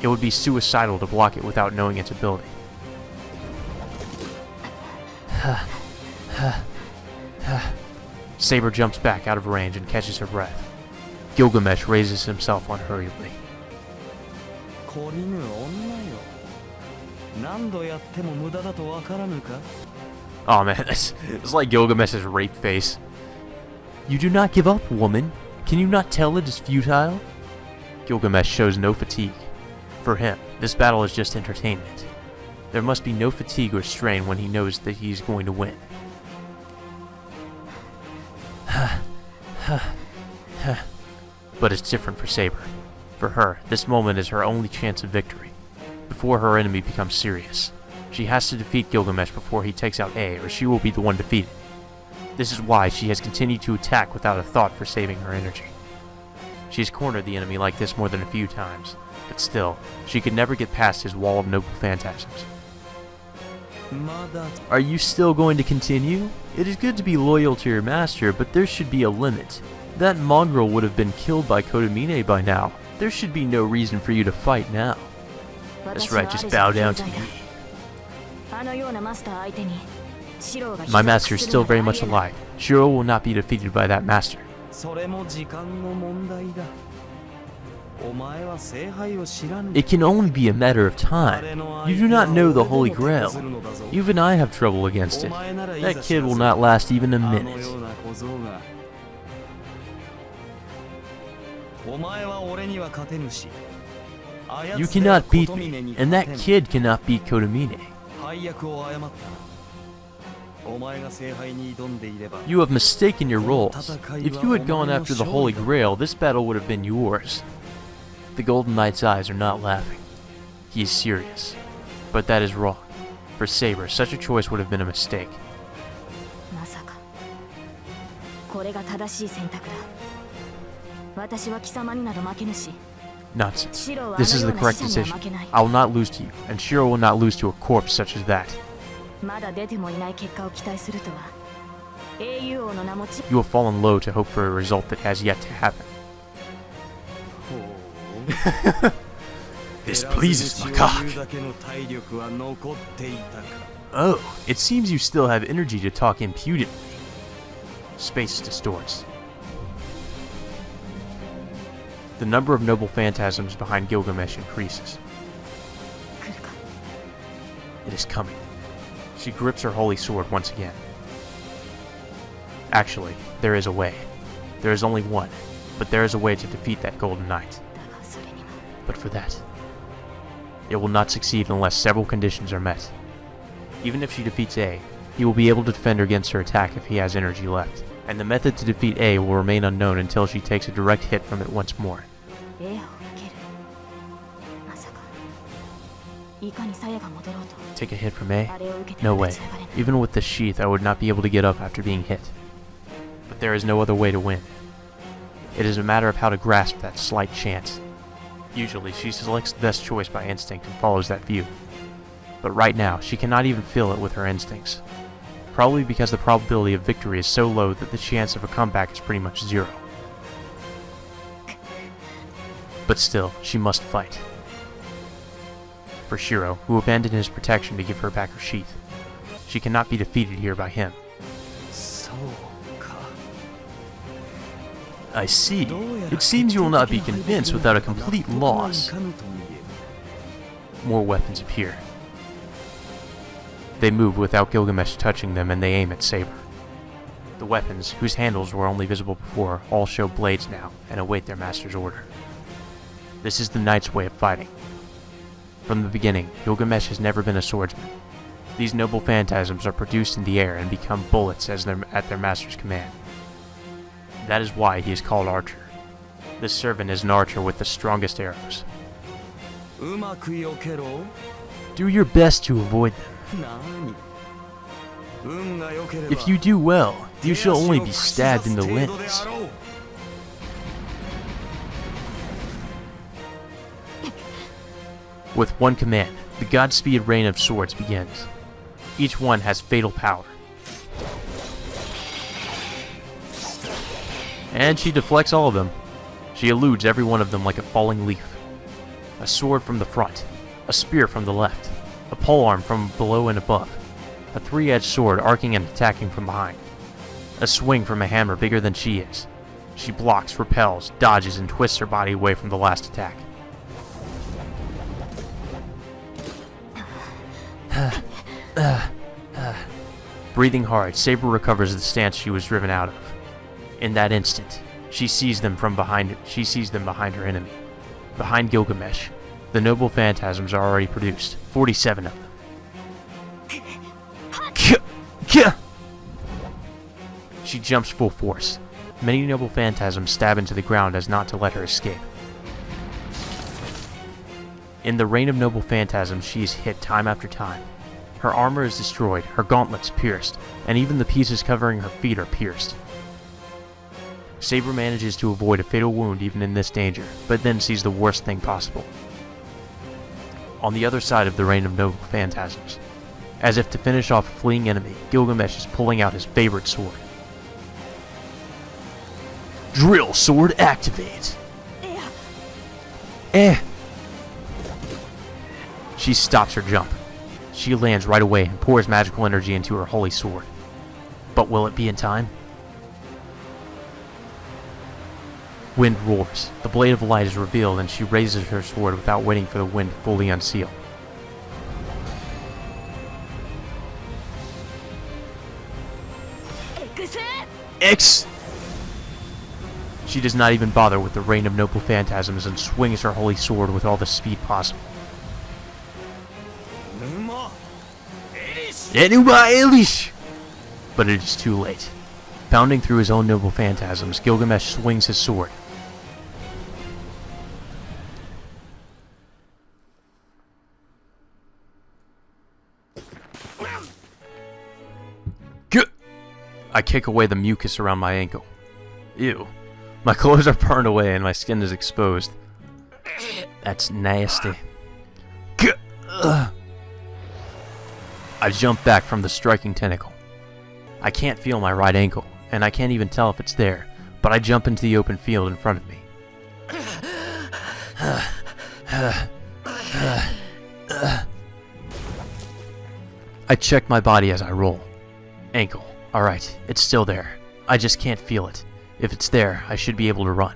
It would be suicidal to block it without knowing its ability. Saber jumps back out of range and catches her breath. Gilgamesh raises himself unhurriedly. Oh man, it's like Gilgamesh's rape face. You do not give up, woman. Can you not tell it is futile? Gilgamesh shows no fatigue. For him, this battle is just entertainment. There must be no fatigue or strain when he knows that he is going to win. But it's different for Saber. For her, this moment is her only chance of victory. Before her enemy becomes serious, she has to defeat Gilgamesh before he takes out A, or she will be the one defeated. This is why she has continued to attack without a thought for saving her energy. She has cornered the enemy like this more than a few times, but still, she could never get past his wall of noble phantasms. Are you still going to continue? It is good to be loyal to your master, but there should be a limit. That mongrel would have been killed by Kotomine by now. There should be no reason for you to fight now. That's right, just bow down to me. My master is still very much alive. Shiro will not be defeated by that master. It can only be a matter of time. You do not know the Holy Grail. Even I have trouble against it. That kid will not last even a minute. You cannot beat me, and that kid cannot beat Kotomine. You have mistaken your roles. If you had gone after the Holy Grail, this battle would have been yours. The Golden Knight's eyes are not laughing. He is serious. But that is wrong. For Saber, such a choice would have been a mistake. Nonsense. This is the correct decision. I will not lose to you, and Shiro will not lose to a corpse such as that. You have fallen low to hope for a result that has yet to happen. This pleases my cock. Oh, it seems you still have energy to talk impudently. Space distorts. The number of noble phantasms behind Gilgamesh increases. It is coming. She grips her holy sword once again. Actually, there is a way. There is only one, but there is a way to defeat that Golden Knight. But for that, It will not succeed unless several conditions are met. Even if she defeats A, he will be able to defend against her attack if he has energy left, and the method to defeat A will remain unknown until she takes a direct hit from it once more. 絵を受ける。まさかいかにさやが戻ろうと Take a hit from A? あれを受けて No も way. 立ち上がれない。 Even with the sheath, I would not be able to get up after being hit. But there is no other way to win. It is a matter of how to grasp that slight chance. Usually, she selects the best choice by instinct and follows that view. But right now, she cannot even feel it with her instincts. Probably because the probability of victory is so low that the chance of a comeback is pretty much zero. But still, she must fight. For Shiro, who abandoned his protection to give her back her sheath, she cannot be defeated here by him. そうか。 I see. It seems you will not be convinced without a complete loss. More weapons appear. They move without Gilgamesh touching them, and they aim at Saber. The weapons, whose handles were only visible before, all show blades now, and await their master's order. This is the knight's way of fighting. From the beginning, Gilgamesh has never been a swordsman. These noble phantasms are produced in the air and become bullets at their master's command. That is why he is called Archer. This servant is an archer with the strongest arrows. うまく避けろ。 Do your best to avoid them. 何？運が良ければ If you do well, you shall only be stabbed in the 手足を駆使さす程度で limbs. あろう。 With one command, the Godspeed rain of swords begins. Each one has fatal power. And she deflects all of them. She eludes every one of them like a falling leaf. A sword from the front, a spear from the left, a polearm from below and above, a three-edged sword arcing and attacking from behind, a swing from a hammer bigger than she is. She blocks, repels, dodges, and twists her body away from the last attack. Breathing hard, Saber recovers the stance she was driven out of. In that instant, she sees them behind her enemy. Behind Gilgamesh, the noble phantasms are already produced, 47 of them. She jumps full force. Many noble phantasms stab into the ground as not to let her escape. In the rain of noble phantasms, she is hit time after time. Her armor is destroyed, her gauntlets pierced, and even the pieces covering her feet are pierced. Saber manages to avoid a fatal wound even in this danger, but then sees the worst thing possible. On the other side of the rain of noble phantasms, as if to finish off a fleeing enemy, Gilgamesh is pulling out his favorite sword. Drill sword activate! She stops her jump. She lands right away and pours magical energy into her holy sword. But will it be in time? Wind roars. The blade of light is revealed and she raises her sword without waiting for the wind to fully unseal. X! She does not even bother with the rain of noble phantasms and swings her holy sword with all the speed possible. 沼。エリシ。 Enuma Elish! But it is too late. Pounding through his own noble phantasms, Gilgamesh swings his sword. I kick away the mucus around my ankle. Ew. My clothes are burned away and my skin is exposed. That's nasty. I jump back from the striking tentacle. I can't feel my right ankle, and I can't even tell if it's there, but I jump into the open field in front of me. I check my body as I roll. Ankle. Alright, it's still there. I just can't feel it. If it's there, I should be able to run.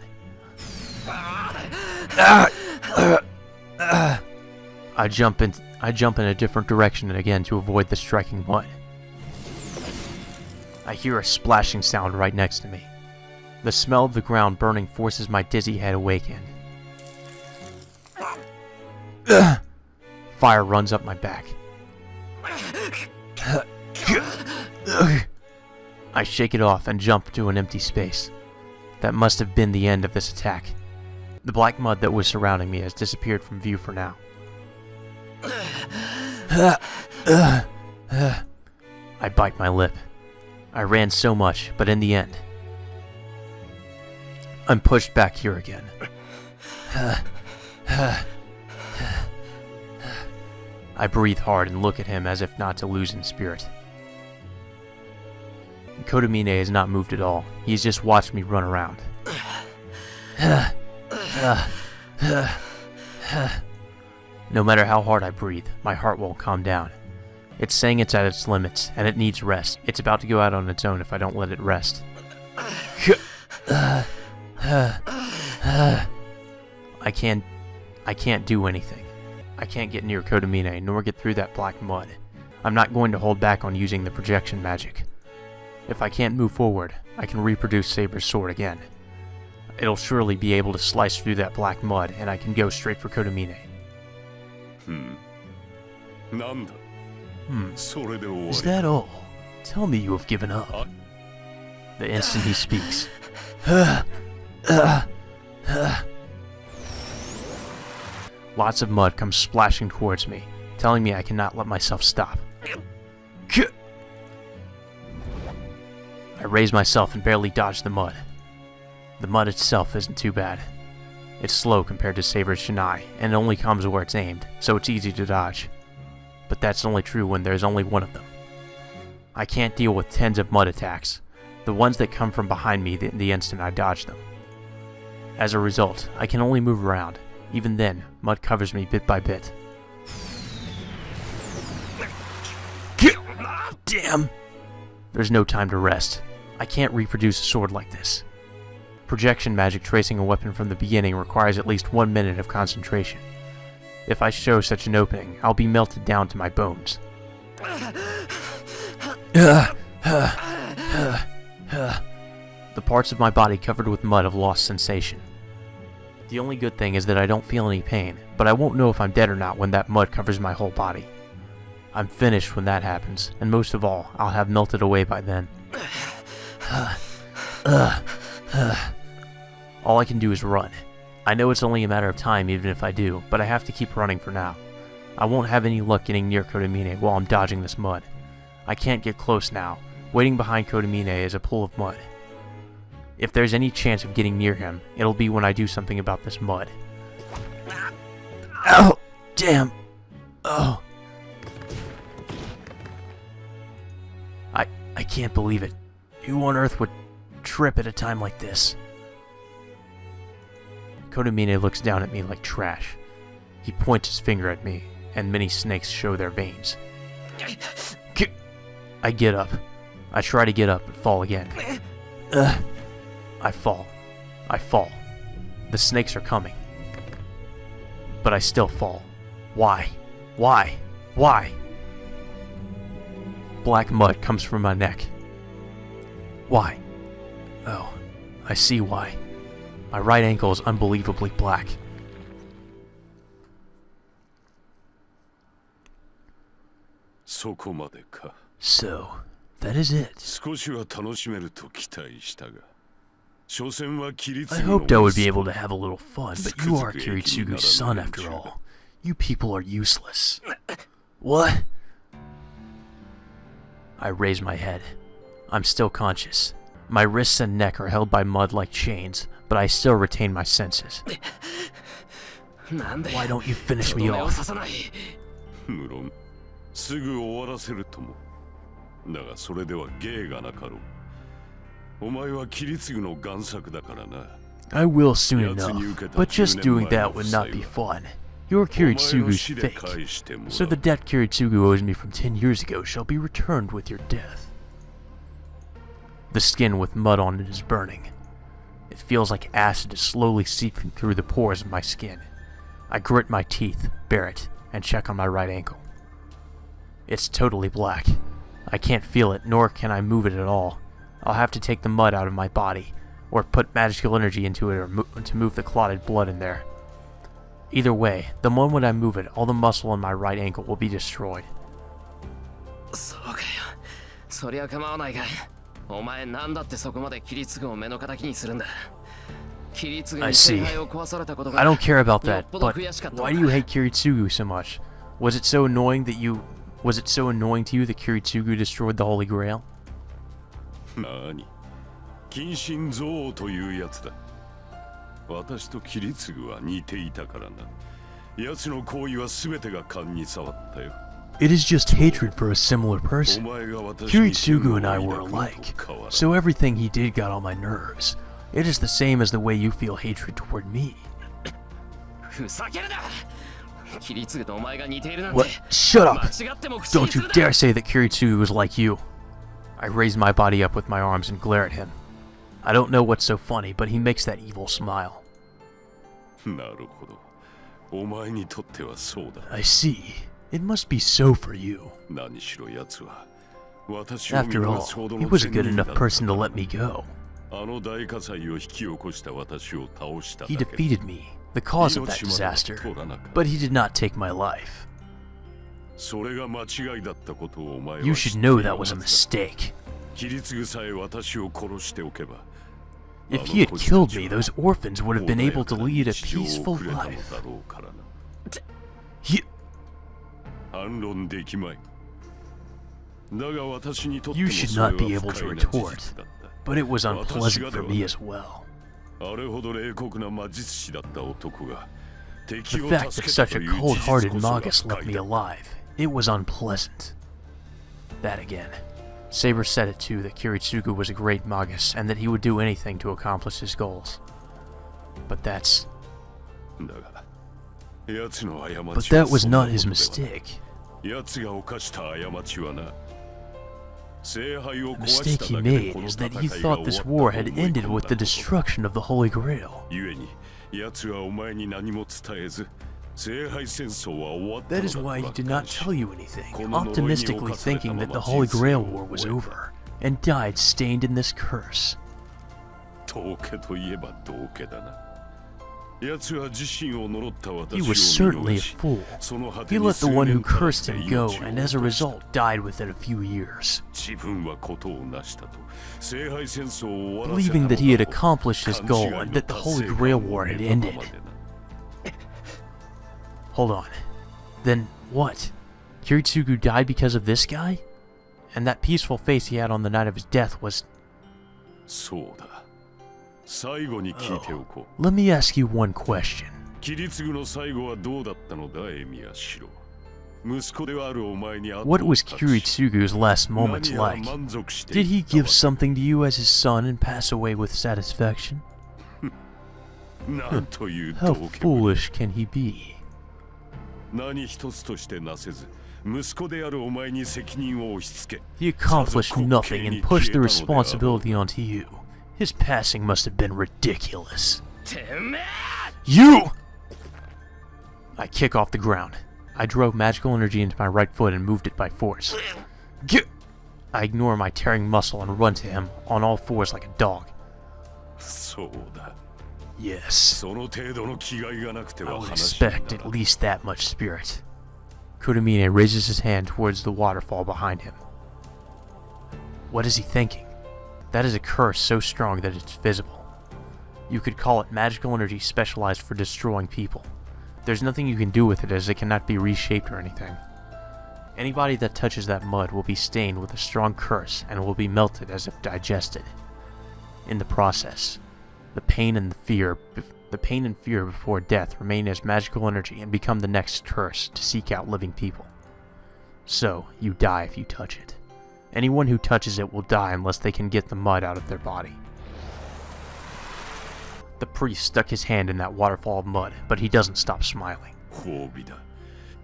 I jump in a different direction again to avoid the striking mud. I hear a splashing sound right next to me. The smell of the ground burning forces my dizzy head awake again. Fire runs up my back. I shake it off and jump to an empty space. That must have been the end of this attack. The black mud that was surrounding me has disappeared from view for now. I bite my lip. I ran so much, but in the end, I'm pushed back here again. I breathe hard and look at him as if not to lose in spirit. Kotomine has not moved at all. He's just watched me run around. No matter how hard I breathe, my heart won't calm down. It's saying it's at its limits, and it needs rest. It's about to go out on its own if I don't let it rest. I can't do anything. I can't get near Kotomine, nor get through that black mud. I'm not going to hold back on using the projection magic. If I can't move forward, I can reproduce Saber's sword again. It'll surely be able to slice through that black mud, and I can go straight for Kotomine. Is that all? Tell me you have given up. The instant he speaks. Lots of mud comes splashing towards me, telling me I cannot let myself stop. I raise myself and barely dodge the mud. The mud itself isn't too bad. It's slow compared to Saber's Shinai, and it only comes where it's aimed, so it's easy to dodge. But that's only true when there's only one of them. I can't deal with tens of mud attacks, the ones that come from behind me the instant I dodge them. As a result, I can only move around. Even then, mud covers me bit by bit. Damn! There's no time to rest. I can't reproduce a sword like this. Projection magic tracing a weapon from the beginning requires at least 1 minute of concentration. If I show such an opening, I'll be melted down to my bones. The parts of my body covered with mud have lost sensation. The only good thing is that I don't feel any pain, but I won't know if I'm dead or not when that mud covers my whole body. I'm finished when that happens, and most of all, I'll have melted away by then. All I can do is run. I know it's only a matter of time even if I do, but I have to keep running for now. I won't have any luck getting near Kotomine while I'm dodging this mud. I can't get close now. Waiting behind Kotomine is a pool of mud. If there's any chance of getting near him, it'll be when I do something about this mud. Ow! Damn! Oh! I can't believe it. Who on earth would trip at a time like this? Kotomine looks down at me like trash. He points his finger at me, and many snakes show their veins. I get up. I try to get up, but fall again. I fall. I fall. The snakes are coming. But I still fall. Why? Why? Why? Black mud comes from my neck. Why? Oh, I see why. My right ankle is unbelievably black. So, that is it. I hoped I would be able to have a little fun, but you are Kiritsugu's son after all. You people are useless. What? I raise my head. I'm still conscious. My wrists and neck are held by mud like chains, but I still retain my senses. Why don't you finish me off? I will soon enough, but just doing that would not be fun. You're Kiritsugu's fake, so the debt Kiritsugu owes me from 10 years ago shall be returned with your death. The skin with mud on it is burning. It feels like acid is slowly seeping through the pores of my skin. I grit my teeth, bare it, and check on my right ankle. It's totally black. I can't feel it, nor can I move it at all. I'll have to take the mud out of my body, or put magical energy into it to move the clotted blood in there. Either way, the moment I move it, all the muscle in my right ankle will be destroyed. そうかよ。そりゃ構わないが、お前なんだってそこまで切り継ぐを目の敵にするんだ。切り継ぐ I に see. 聖杯を壊されたことが I don't care about よ that, っぽど but 悔しかった。 why do you hate Kiritsugu so much? Was it so annoying to you that Kiritsugu destroyed the Holy Grail? なに、近親憎悪というやつだ。私とキリツグは似ていたからな。奴の行為は全てが勘に触ったよ。It is just hatred for a similar person. Kiritsugu and I were alike, so everything he did got on my nerves. It is the same as the way you feel hatred toward me. ふざけるな。切り継ぐとお前が似ているなんて。 What? Shut up! 間違っても口に Don't す you るな。 dare say that Kiritsugu was like you. I raise my body up with my arms and glare at him. I don't know what's so funny, but he makes that evil smile. なるほど。お前にとってはそうだ。 I see. It must be so for you. 何しろ奴は私を After 見 all, 逃すほど he の was a 善 good 人だった enough person to let me go. あの大火災を引き起こした私を倒しただ He け。 defeated me, the cause of that disaster, but he did not take my life. それが間違いだったことをお前は You 知 should ってい know る that は was ず a だ。 mistake. キリツグさえ私を殺しておけば If he had killed me, those orphans would have been able to lead a peaceful life. He... 反論できまい。だが私にとって You も should それは not be 不 able 快 to な事 retort, 実だった。 but it was unpleasant for me as well. あれほど冷酷な魔術師だった男が The 敵を fact 助 that けた such と a いう事実 cold-hearted こそが Magus 不 left 快 me だ。 alive, it was unpleasant. That again. Saber said it too, that Kiritsugu was a great Magus, and that he would do anything to accomplish his goals. But that's... だが奴の過ちは But that was そんな not こと his ではない。 mistake. 奴が犯した過ちはな。聖杯を The 壊し mistake た he だけで made この is 戦 that い he が thought 終わ this ったと war 思 had い込ん ended だ with こ the と。 destruction of the Holy Grail. 故に奴はお前に何も伝えず、聖杯戦争は終わった That の is だ why と he did 楽 not 観し tell you anything, この呪いに optimistically 侵された thinking ま that ま the Holy 人生 Grail を War was 終えた。 over, and died stained in this curse. 道家といえば道家だな。奴は自身を呪った私 He を was 見 certainly a 逃し、 fool. その果 He てに let 数 the one who 年経 cursed って him go, 命を and as a 落とした。 result died within a few years. 自分はことを成したと聖杯戦争を終わらせた Believing の that he had だと accomplished his 勘 goal 違いの and that the 達 Holy 成 Grail 感を War had 得たま ended. までな。 Hold on. Then what? Kiritsugu died because of this guy? And that peaceful face he had on the night of his death was... そうだ。最後に聞いておこう。 Let me ask you one question. キリツグの最後はどうだったのだ、エミヤシロ。息子であるお前に後 What を was 託し Kiritsugu's last 何 moments やら like? 満足して Did い he ったわ give something to you as his son and pass away with satisfaction? なんという How 道家ぶり。 foolish can he be? 何一つとしてなせず、息子であるお前に責任を押し付け、 He accomplished nothing and pushed the responsibility onto you. His passing must have been ridiculous. てめえ You! I kick off the ground. I drove magical energy into my right foot and moved it by force. Get! I ignore my tearing muscle and run to him on all fours like a dog. そうだ。 Yes, その程度の気概がなくて I は would 話にな expect ら at least that much spirit. Kurumine raises his hand towards the waterfall behind him. What is he thinking? That is a curse so strong that it's visible. You could call it magical energy specialized for destroying people. There's nothing you can do with it as it cannot be reshaped or anything. Anybody that touches that mud will be stained with a strong curse and will be melted as if digested. In the process, the pain and fear before death remain as magical energy and become the next curse to seek out living people. So, you die if you touch it. Anyone who touches it will die unless they can get the mud out of their body. The priest stuck his hand in that waterfall of mud, but he doesn't stop smiling. 褒美だ。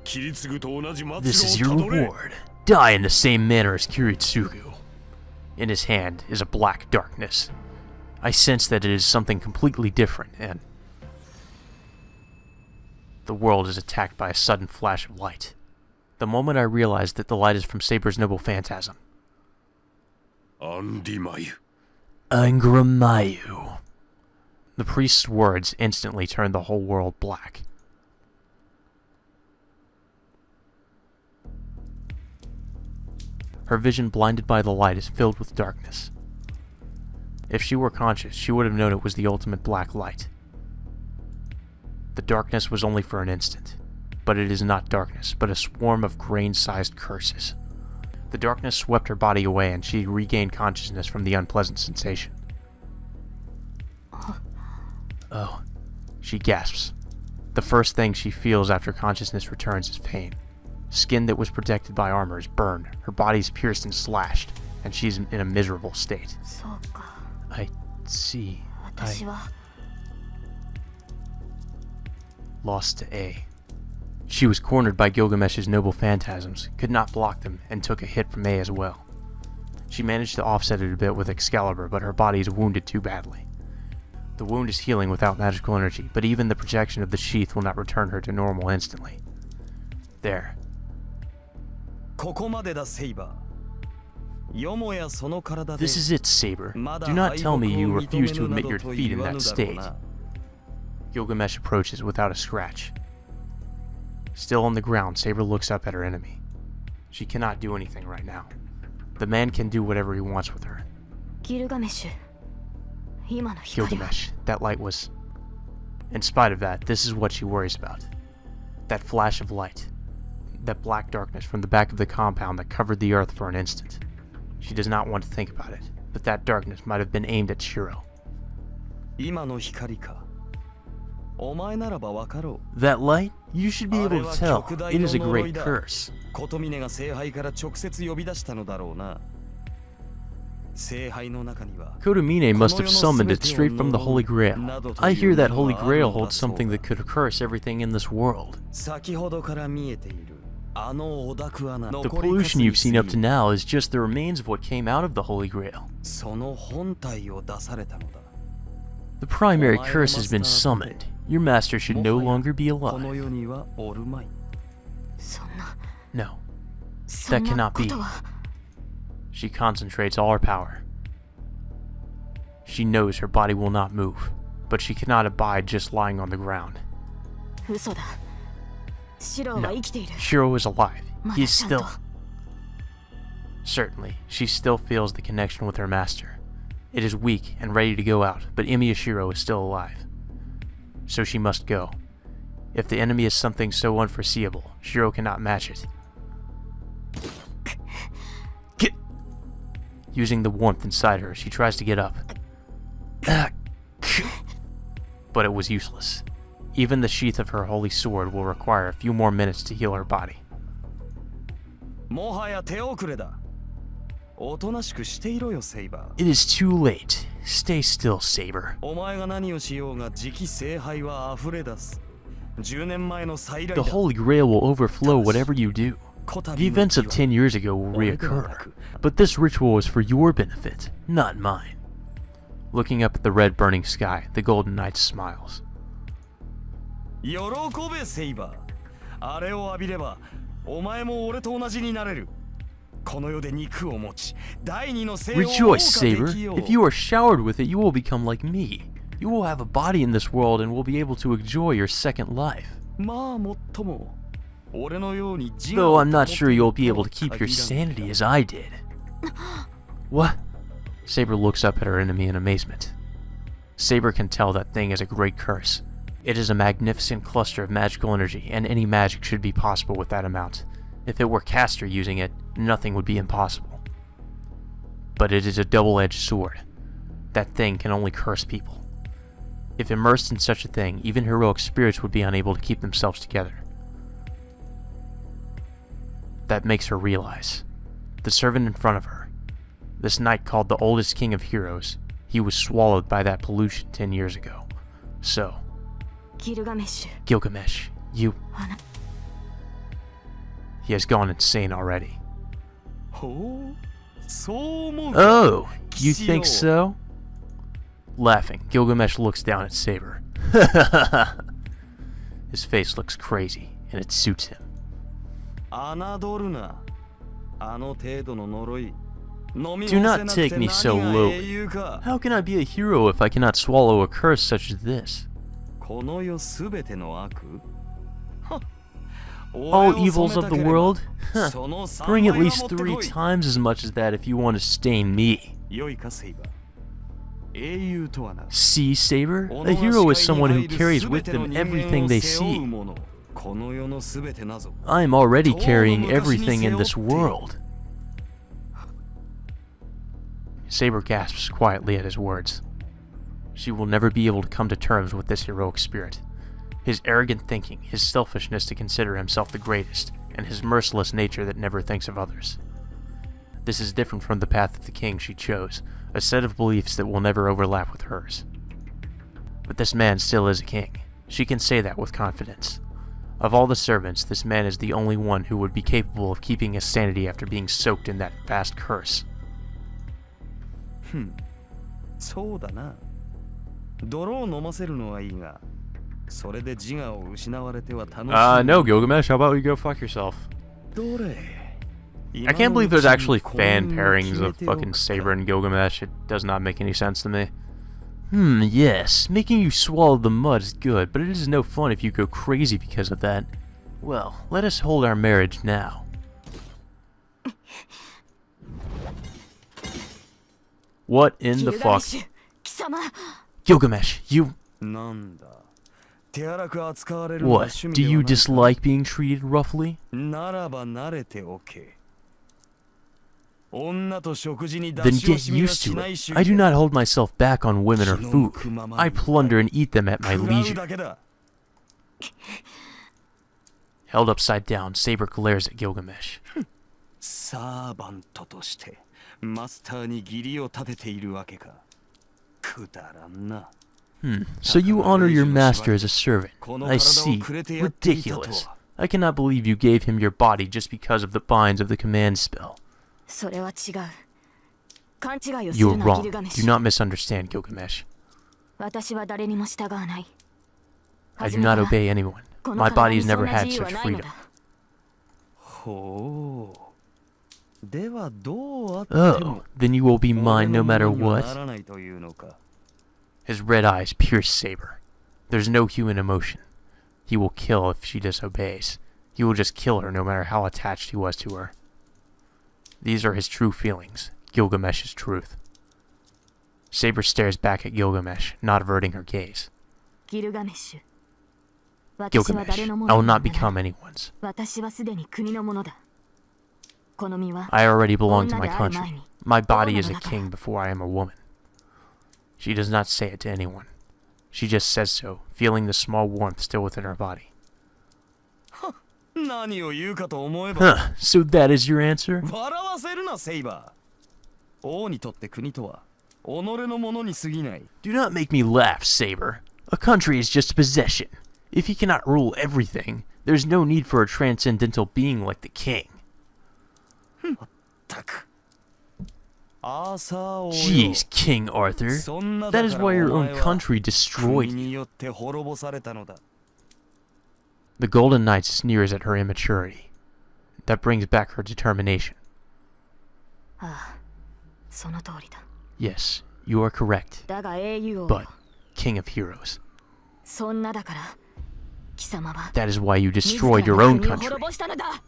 キリツグと同じ This is 末 your 路をたどれ。 reward. Die in the same manner as Kiritsugu. In his hand is a black darkness. I sense that it is something completely different, and the world is attacked by a sudden flash of light. The moment I realize that the light is from Saber's noble phantasm. アンディマユ。 Angramayu. The priest's words instantly turned the whole world black. Her vision, blinded by the light, is filled with darkness. If she were conscious, she would have known it was the ultimate black light. The darkness was only for an instant, but it is not darkness, but a swarm of grain-sized curses. The darkness swept her body away, and she regained consciousness from the unpleasant sensation. Oh, she gasps. The first thing she feels after consciousness returns is pain. Skin that was protected by armor is burned, her body is pierced and slashed, and she's in a miserable state. そうか。 I see. 私は Lost to A. She was cornered by Gilgamesh's noble phantasms, could not block them, and took a hit from A as well. She managed to offset it a bit with Excalibur, but her body is wounded too badly. The wound is healing without magical energy, but even the projection of the sheath will not return her to normal instantly. There. ここまでだセイバー。よもやその体で This is it, Saber. まだ Do not tell me 敗 you 北を refuse 認 to め admit ぬ your などと defeat 言 in わ that ぬだろう state. な。 Gilgamesh approaches without a scratch. Still on the ground, Saber looks up at her enemy. She cannot do anything right now. The man can do whatever he wants with her. ギルガメッシュ。今の光は Gilgamesh, that light was... In spite of that, this is what she worries about. That flash of light. That black darkness from the back of the compound that covered the earth for an instant. She does not want to think about it, but that darkness might have been aimed at Shiro. 今の光か。お前ならばわかろう。 That light? You should be able to tell. It is a great curse. 琴峰が聖杯から直接呼び出したのだろうな。聖杯の中には Kotomine must have summoned it straight from the Holy Grail. I hear that Holy Grail holds something that could curse everything in this world. 先ほどから見えているあのオダク穴 The pollution you've seen up to now is just the remains of what came out of the Holy Grail. その本体を出されたのだ。 The primary curse has been summoned. Your master should no longer be この alive. 世にはおるまい。そんな No, そん that な cannot こ be. とは She concentrates all her power. She knows her body will not move, but she cannot abide just lying on the ground. 嘘だ。シローは No, 生きている。 Shiro is alive. ま He だ is ちゃん still... と Certainly, she still feels the connection with her master. It is weak and ready to go out, but Imiyashiro is still alive. So she must go. If the enemy is something so unforeseeable, Shiro cannot match it. Get! Using the warmth inside her, she tries to get up. But it was useless. Even the sheath of her holy sword will require a few more minutes to heal her body. もはや手遅れだ。おとなしくしていろよセイバー。 It is too late. Stay still, Saber. お前が何をしようが次期聖杯は溢れ出す。10年前の再来 The だ。 Holy Grail will overflow whatever you do. こた The びの events of 10 years ago will 俺ではな reoccur, く but this ritual is for your benefit, not mine. Looking up at the red burning sky, the Golden Knight smiles. 喜べセイバー。あれを浴びればお前も俺と同じになれる。この世で肉を持ち第二の生を謳 Rejoice, 歌で Saber. きよう。 If you are showered with it, you will become like me. You will have a body in this world and will be able to enjoy your second life. まあもっとも俺のように自我 Though を I'm 保 not って sure いる you'll be able to と keep は your 限らん sanity as I did. What? Saber looks up at her enemy in amazement. Saber can tell that thing is a great curse. It is a magnificent cluster of magical energy, and any magic should be possible with that amount. If it were Castor using it, nothing would be impossible. But it is a double-edged sword. That thing can only curse people. If immersed in such a thing, even heroic spirits would be unable to keep themselves together. That makes her realize. The servant in front of her, this knight called the oldest king of heroes, he was swallowed by that pollution 10 years ago. So, ギルガメッシュ。 Gilgamesh, you... あな He has gone insane already. ほうそう思うか Oh, you think so? Laughing, Gilgamesh looks down at Saber. His face looks crazy, and it suits him. 侮るなあの程度の呪い飲み Do 干 not せなくて take me 何 so が lowly. 英雄か How can I be a hero if I cannot swallow a curse such as this? この世すべての悪は All evils of the world? Huh. Bring at least 3 times as much as that if you want to stain me. See, Saber? A hero is someone who carries with them everything they see. I am already carrying everything in this world. Saber gasps quietly at his words. She will never be able to come to terms with this heroic spirit. His arrogant thinking, his selfishness to consider himself the greatest, and his merciless nature that never thinks of others. This is different from the path of the king she chose, a set of beliefs that will never overlap with hers. But this man still is a king. She can say that with confidence. Of all the servants, this man is the only one who would be capable of keeping his sanity after being soaked in that vast curse. そうだな。泥を飲ませるのはいいが、それで自我を失われては楽しい。No, Gilgamesh, how about you go fuck yourself? どれ I can't believe there's actually fan pairings of fucking Saber and Gilgamesh. It does not make any sense to me. Yes, making you swallow the mud is good, but it is no fun if you go crazy because of that. Well, let us hold our marriage now. What in the fuck? Gilgamesh, you... なんだ。手荒く扱われるのが What? 趣味 Do では you ないか dislike being treated roughly? ならば慣れておけ。女と食事に出 Then し惜 get しみは used し to ない it. 主 I 義 do だ。 not hold myself back on women or food. I plunder and eat them at my 食らう leisure. だけだ。 Held upside down, Saber glares at Gilgamesh. サーバントとしてマスターに義理を立てているわけか。くだらんな。 So you honor your master as a servant. I see. Ridiculous. I cannot believe you gave him your body just because of the binds of the command spell. それは違う。勘違いをす You る are な、 wrong. ギルガメッ Do シュ。 not misunderstand, Gilgamesh. 私は誰にも従わない。 I do not obey anyone. この My 体 body に has そん never な had 自由 such はないの freedom. だ。ほう。ではどうあって Oh, も then you will be 俺 mine の no も matter のにはな what? らないというのか。 His red eyes pierce Saber. There's no human emotion. He will kill if she disobeys. He will just kill her no matter how attached he was to her. These are his true feelings, Gilgamesh's truth. Saber stares back at Gilgamesh, not averting her gaze. ギルガメッシュ。私は Gilgamesh, 誰の I も will のにも not なら become ない。 anyone's. 私はすでに国のものだ。この身は I already belong to my 女である前 country. に My 王 body な is の a だから。 king before I am a woman. She does not say it to anyone. She just says so, feeling the small warmth still within her body. 何を言うかと思えば Huh, so that is your answer? 笑わせるなセイバー。王にとって国とは己のものに過ぎない。 Do not make me laugh, Saber. A country is just a possession. If he cannot rule everything, there's no need for a transcendental being like the king. たく。アーサー王よ。 Jeez, King Arthur. そんな That だ is から why your お own 前は country destroyed 国 you. によって滅ぼされたのだ。 The Golden Knight sneers at her immaturity. That brings back her determination. ああ、その通りだ。 Yes, you are correct. だが英雄王 But, よ。 King of Heroes, そんなだから、貴様は that is why you 自 destroyed ら your の own 国を country. 滅ぼしたのだ。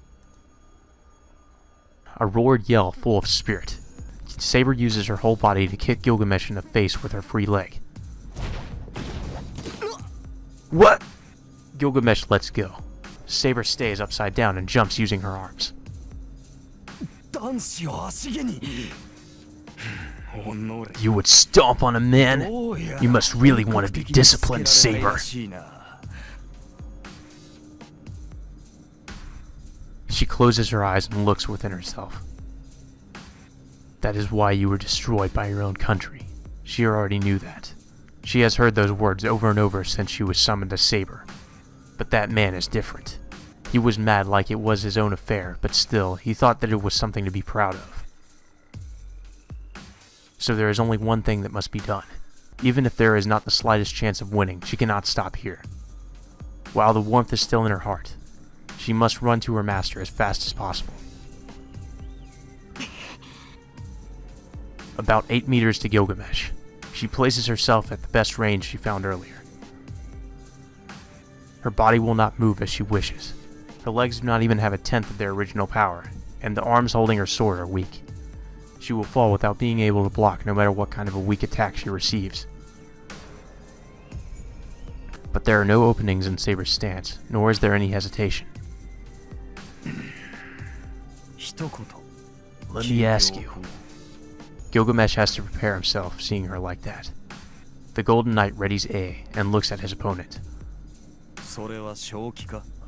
A roared yell full of spirit. Saber uses her whole body to kick Gilgamesh in the face with her free leg. What? Gilgamesh lets go. Saber stays upside down and jumps using her arms. 男子を足毛に。おのれ。 You would stomp on a man? どうやら You must really want to be 本格的に disciplined, つけられない Saber. らしいな。 She closes her eyes and looks within herself. That is why you were destroyed by your own country. She already knew that. She has heard those words over and over since she was summoned as Saber. But that man is different. He was mad like it was his own affair, but still, he thought that it was something to be proud of. So there is only one thing that must be done. Even if there is not the slightest chance of winning, she cannot stop here. While the warmth is still in her heart, she must run to her master as fast as possible. About 8 meters to Gilgamesh. She places herself at the best range she found earlier. Her body will not move as she wishes. The legs do not even have a tenth of their original power, and the arms holding her sword are weak. She will fall without being able to block no matter what kind of a weak attack she receives. But there are no openings in Saber's stance, nor is there any hesitation. Let me ask you. Gilgamesh has to prepare himself, seeing her like that. The Golden Knight readies A and looks at his opponent.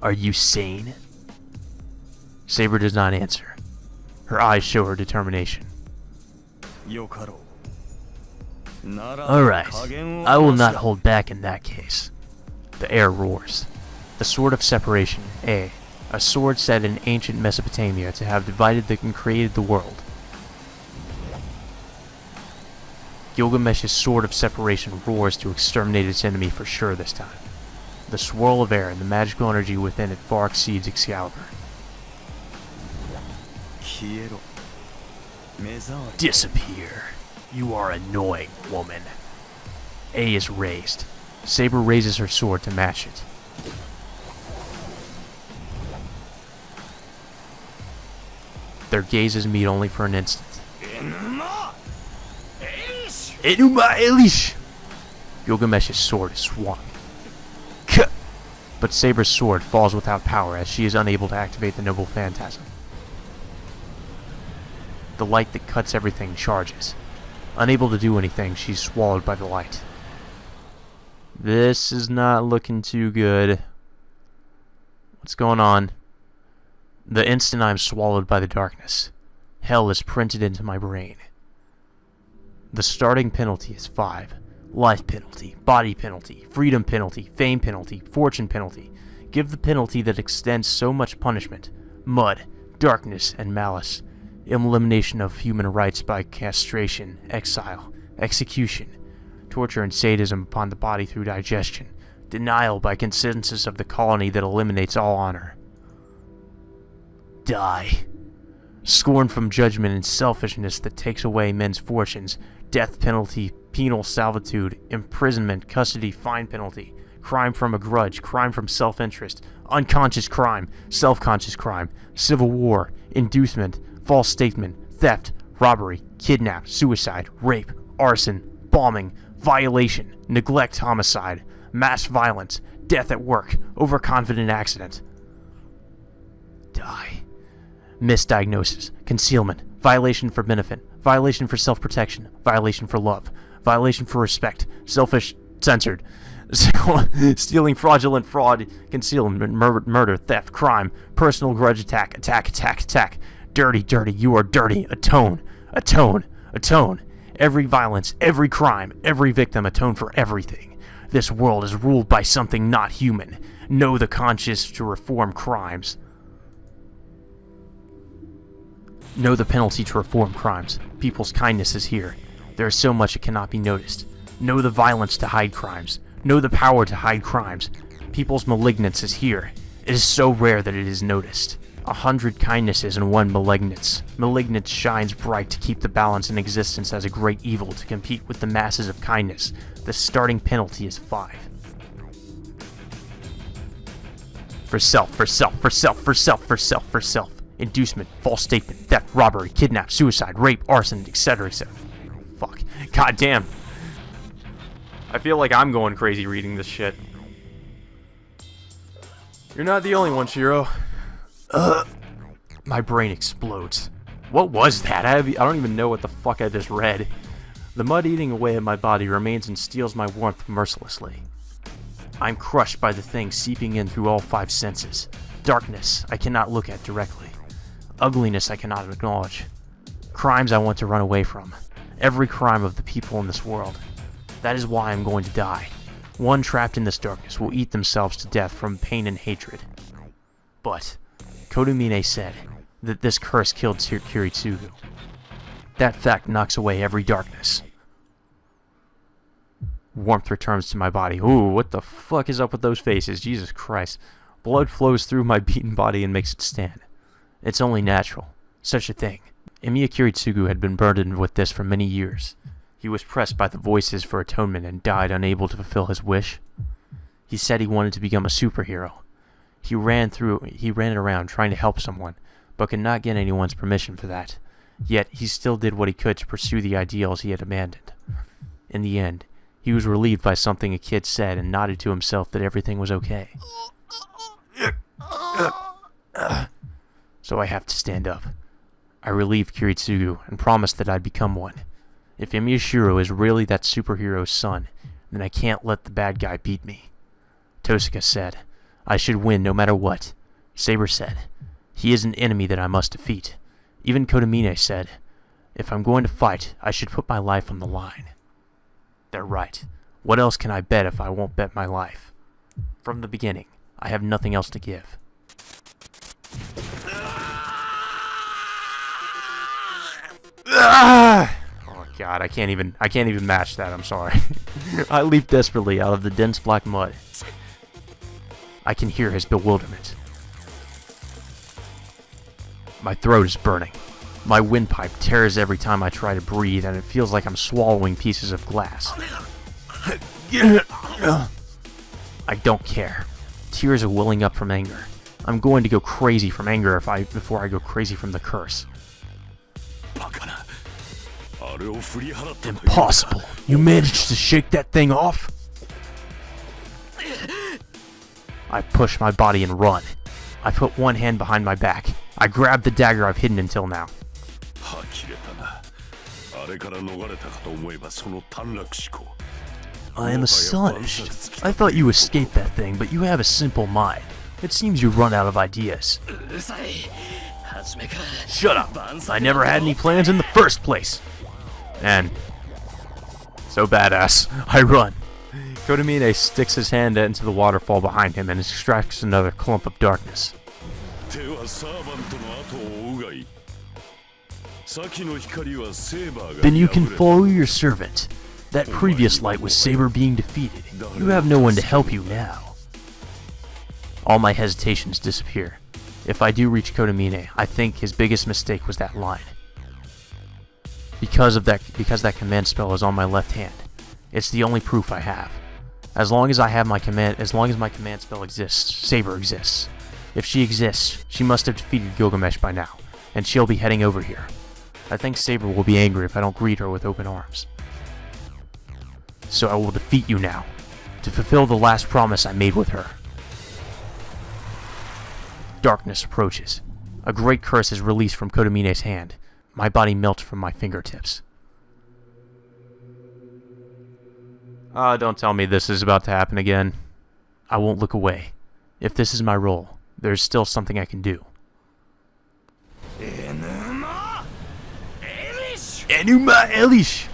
Are you sane? Saber does not answer. Her eyes show her determination. Alright, I will not hold back in that case. The air roars. The Sword of Separation, A sword said in ancient Mesopotamia to have divided and created the world. Gilgamesh's Sword of Separation roars to exterminate its enemy for sure this time. The swirl of air and the magical energy within it far exceeds Excalibur. Disappear. You are annoying, woman. A is raised. Saber raises her sword to match it. Their gazes meet only for an instant. Enuma Elish! Gilgamesh's sword is swung. But Saber's sword falls without power as she is unable to activate the noble phantasm. The light that cuts everything charges. Unable to do anything, she's swallowed by the light. This is not looking too good. What's going on? The instant I am swallowed by the darkness, hell is printed into my brain. The starting penalty is 5. Life penalty, body penalty, freedom penalty, fame penalty, fortune penalty. Give the penalty that extends so much punishment. Mud, darkness, and malice. Elimination of human rights by castration, exile, execution. Torture and sadism upon the body through digestion. Denial by consensus of the colony that eliminates all honor. Die. Scorn from judgment and selfishness that takes away men's fortunes. Death penalty, penal servitude, imprisonment, custody, fine penalty. Crime from a grudge, crime from self-interest, unconscious crime, self-conscious crime, civil war, inducement, false statement, theft, robbery, kidnap, suicide, rape, arson, bombing, violation, neglect, homicide, mass violence, death at work, overconfident accident. Die. Misdiagnosis, concealment, violation for benefit, violation for self-protection, violation for love, violation for respect, selfish, censored, stealing, fraudulent, fraud, concealment, murder, theft, crime, personal grudge attack, attack, dirty, you are dirty, atone, every violence, every crime, every victim, atone for everything. This world is ruled by something not human. Know the conscience to reform crimes. Know the penalty to reform crimes. People's kindness is here. There is so much it cannot be noticed. Know the violence to hide crimes. Know the power to hide crimes. People's malignance is here. It is so rare that it is noticed. 100 kindnesses and 1 malignance. Malignance shines bright to keep the balance in existence as a great evil to compete with the masses of kindness. The starting penalty is 5. For self. Inducement, false statement, theft, robbery, kidnap, suicide, rape, arson, etc. Fuck. God damn. I feel like I'm going crazy reading this shit. You're not the only one, Shiro. My brain explodes. What was that? I don't even know what the fuck I just read. The mud eating away at my body remains and steals my warmth mercilessly. I'm crushed by the thing seeping in through all 5 senses. Darkness I cannot look at directly. Ugliness I cannot acknowledge. Crimes I want to run away from. Every crime of the people in this world. That is why I'm going to die. One trapped in this darkness will eat themselves to death from pain and hatred. But Kodumine said that this curse killed Kiritsugu. That fact knocks away every darkness. Warmth returns to my body. Ooh, what the fuck is up with those faces? Jesus Christ. Blood flows through my beaten body and makes it stand. It's only natural. Such a thing. Emiya Kiritsugu had been burdened with this for many years. He was pressed by the voices for atonement and died unable to fulfill his wish. He said he wanted to become a superhero. He ran around trying to help someone, but could not get anyone's permission for that. Yet he still did what he could to pursue the ideals he had abandoned. In the end, he was relieved by something a kid said and nodded to himself that everything was okay. So I have to stand up. I relieved Kiritsugu and promised that I'd become one. If Miyashiro is really that superhero's son, then I can't let the bad guy beat me. Tosuka said, I should win no matter what. Saber said, he is an enemy that I must defeat. Even Kotomine said, if I'm going to fight, I should put my life on the line. They're right. What else can I bet if I won't bet my life? From the beginning, I have nothing else to give. Oh god, I can't even match that, I'm sorry. I leap desperately out of the dense black mud. I can hear his bewilderment. My throat is burning. My windpipe tears every time I try to breathe, and it feels like I'm swallowing pieces of glass. I don't care. Tears are welling up from anger. I'm going to go crazy from anger before I go crazy from the curse. Impossible! You managed to shake that thing off? I push my body and run. I put one hand behind my back. I grab the dagger I've hidden until now. I am astonished. I thought you escaped that thing, but you have a simple mind. It seems you've run out of ideas. Shut up! I never had any plans in the first place! And so badass, I run. Kotomine sticks his hand into the waterfall behind him and extracts another clump of darkness. Then you can follow your servant. That previous light was Saber being defeated. You have no one to help you now. All my hesitations disappear. If I do reach Kotomine, I think his biggest mistake was that line. Because that command spell is on my left hand. It's the only proof I have. As long as my command spell exists, Saber exists. If she exists, she must have defeated Gilgamesh by now, and she'll be heading over here. I think Saber will be angry if I don't greet her with open arms. So I will defeat you now, to fulfill the last promise I made with her. Darkness approaches. A great curse is released from Kotomine's hand. My body melts from my fingertips. Don't tell me this is about to happen again. I won't look away. If this is my role, there's still something I can do. Enuma Elish!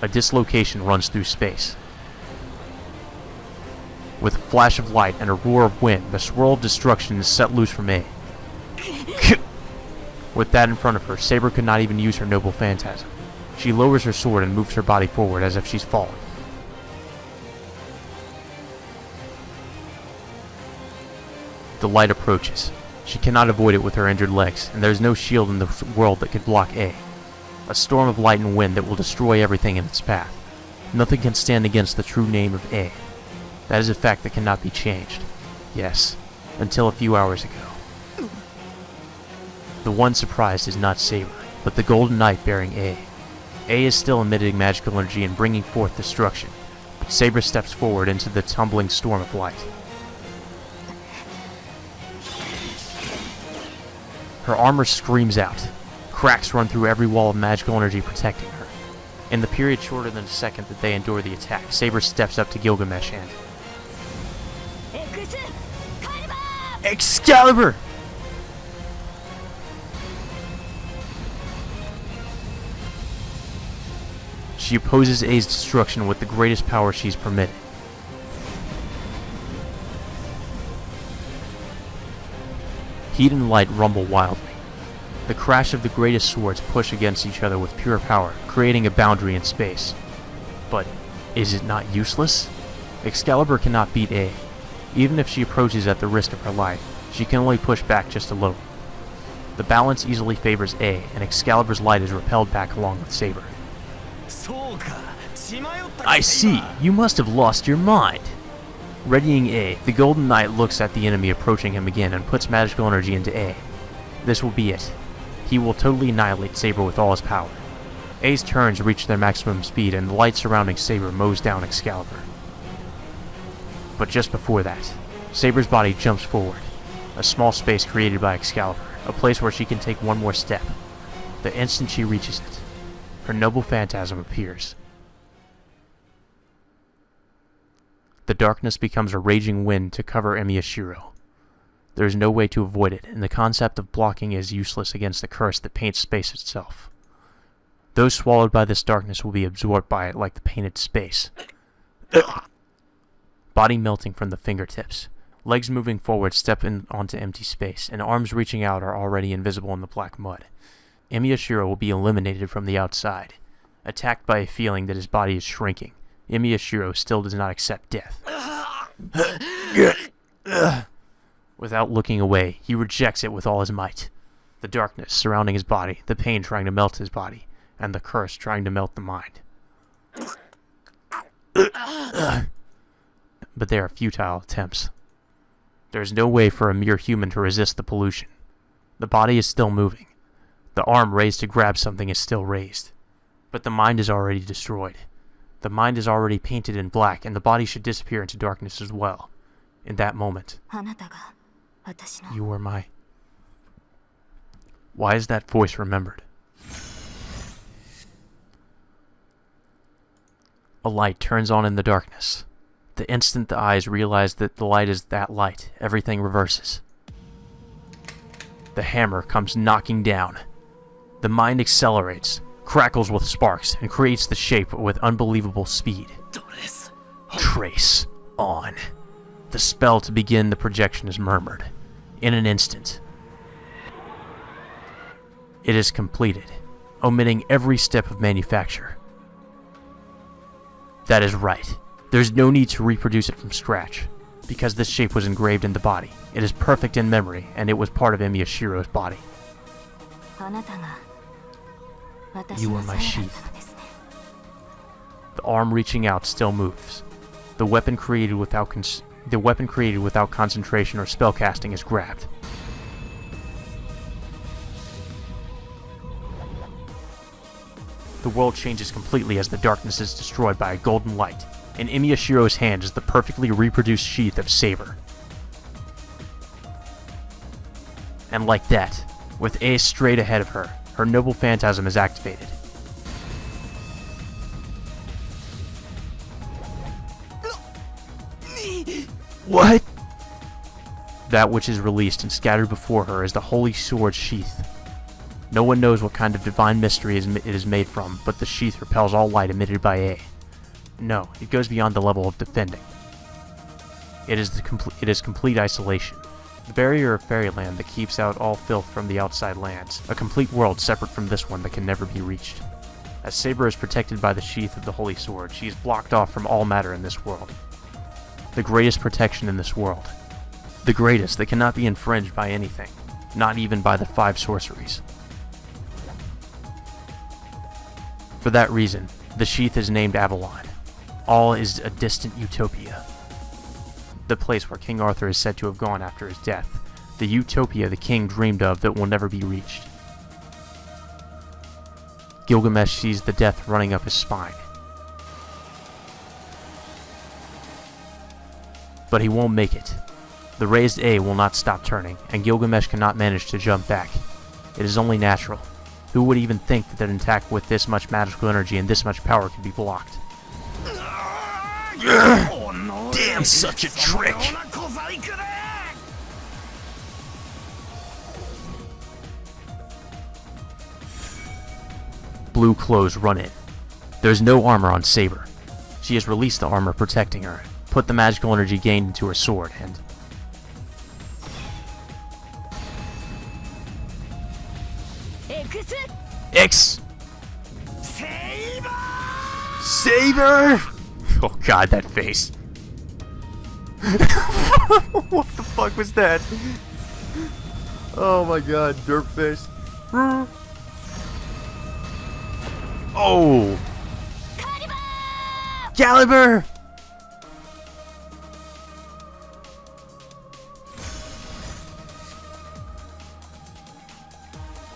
A dislocation runs through space. With a flash of light and a roar of wind, the swirl of destruction is set loose from A. With that in front of her, Saber could not even use her noble phantasm. She lowers her sword and moves her body forward as if she's fallen. The light approaches. She cannot avoid it with her injured legs, and there is no shield in the world that could block A. A storm of light and wind that will destroy everything in its path. Nothing can stand against the true name of A. That is a fact that cannot be changed. Yes, until a few hours ago. The one surprised is not Saber, but the Golden Knight bearing A. A is still emitting magical energy and bringing forth destruction, but Saber steps forward into the tumbling storm of light. Her armor screams out. Cracks run through every wall of magical energy protecting her. In the period shorter than a second that they endure the attack, Saber steps up to Gilgamesh and... Excalibur! She opposes A's destruction with the greatest power she's permitted. Heat and light rumble wildly. The crash of the greatest swords push against each other with pure power, creating a boundary in space. But is it not useless? Excalibur cannot beat A. Even if she approaches at the risk of her life, she can only push back just a little. The balance easily favors A, and Excalibur's light is repelled back along with Saber. I see, you must have lost your mind. Readying A, the Golden Knight looks at the enemy approaching him again and puts magical energy into A. This will be it. He will totally annihilate Saber with all his power. A's turns reach their maximum speed and the light surrounding Saber mows down Excalibur. But just before that, Saber's body jumps forward, a small space created by Excalibur, a place where she can take one more step. The instant she reaches it, her noble phantasm appears. The darkness becomes a raging wind to cover Emiyashiro. There is no way to avoid it, and the concept of blocking is useless against the curse that paints space itself. Those swallowed by this darkness will be absorbed by it like the painted space. Body melting from the fingertips. Legs moving forward step onto empty space, and arms reaching out are already invisible in the black mud. Emiyashiro will be eliminated from the outside. Attacked by a feeling that his body is shrinking, Emiyashiro still does not accept death. Without looking away, he rejects it with all his might. The darkness surrounding his body, the pain trying to melt his body, and the curse trying to melt the mind. But they are futile attempts. There is no way for a mere human to resist the pollution. The body is still moving. The arm raised to grab something is still raised. But the mind is already destroyed. The mind is already painted in black, and the body should disappear into darkness as well. In that moment, you were my... Why is that voice remembered? A light turns on in the darkness. The instant the eyes realize that the light is that light, everything reverses. The hammer comes knocking down. The mind accelerates, crackles with sparks, and creates the shape with unbelievable speed. Trace on. The spell to begin the projection is murmured. In an instant, it is completed, omitting every step of manufacture. That is right. There's no need to reproduce it from scratch, because this shape was engraved in the body. It is perfect in memory, and it was part of Emiyashiro's body. You are my sheath. The arm reaching out still moves. The weapon created without concentration or spellcasting is grabbed. The world changes completely as the darkness is destroyed by a golden light. In Emiyashiro's hand is the perfectly reproduced sheath of Saber. And like that, with Ace straight ahead of her, her noble phantasm is activated. What? That which is released and scattered before her is the holy sword sheath. No one knows what kind of divine mystery it is made from, but the sheath repels all light emitted by A. No, it goes beyond the level of defending. It is complete isolation. The barrier of fairyland that keeps out all filth from the outside lands, a complete world separate from this one that can never be reached. As Saber is protected by the sheath of the holy sword, she is blocked off from all matter in this world. The greatest protection in this world. The greatest that cannot be infringed by anything, not even by the 5 sorceries. For that reason, the sheath is named Avalon. All is a distant utopia. The place where King Arthur is said to have gone after his death. The utopia the king dreamed of that will never be reached. Gilgamesh sees the death running up his spine. But he won't make it. The raised A will not stop turning, and Gilgamesh cannot manage to jump back. It is only natural. Who would even think that an attack with this much magical energy and this much power could be blocked? Damn, such a trick! Blue clothes run in. There's no armor on Saber. She has released the armor protecting her, put the magical energy gained into her sword, and... X! Saber! Oh god, that face. What the fuck was that? Oh my god, derp face. Oh! Caliber!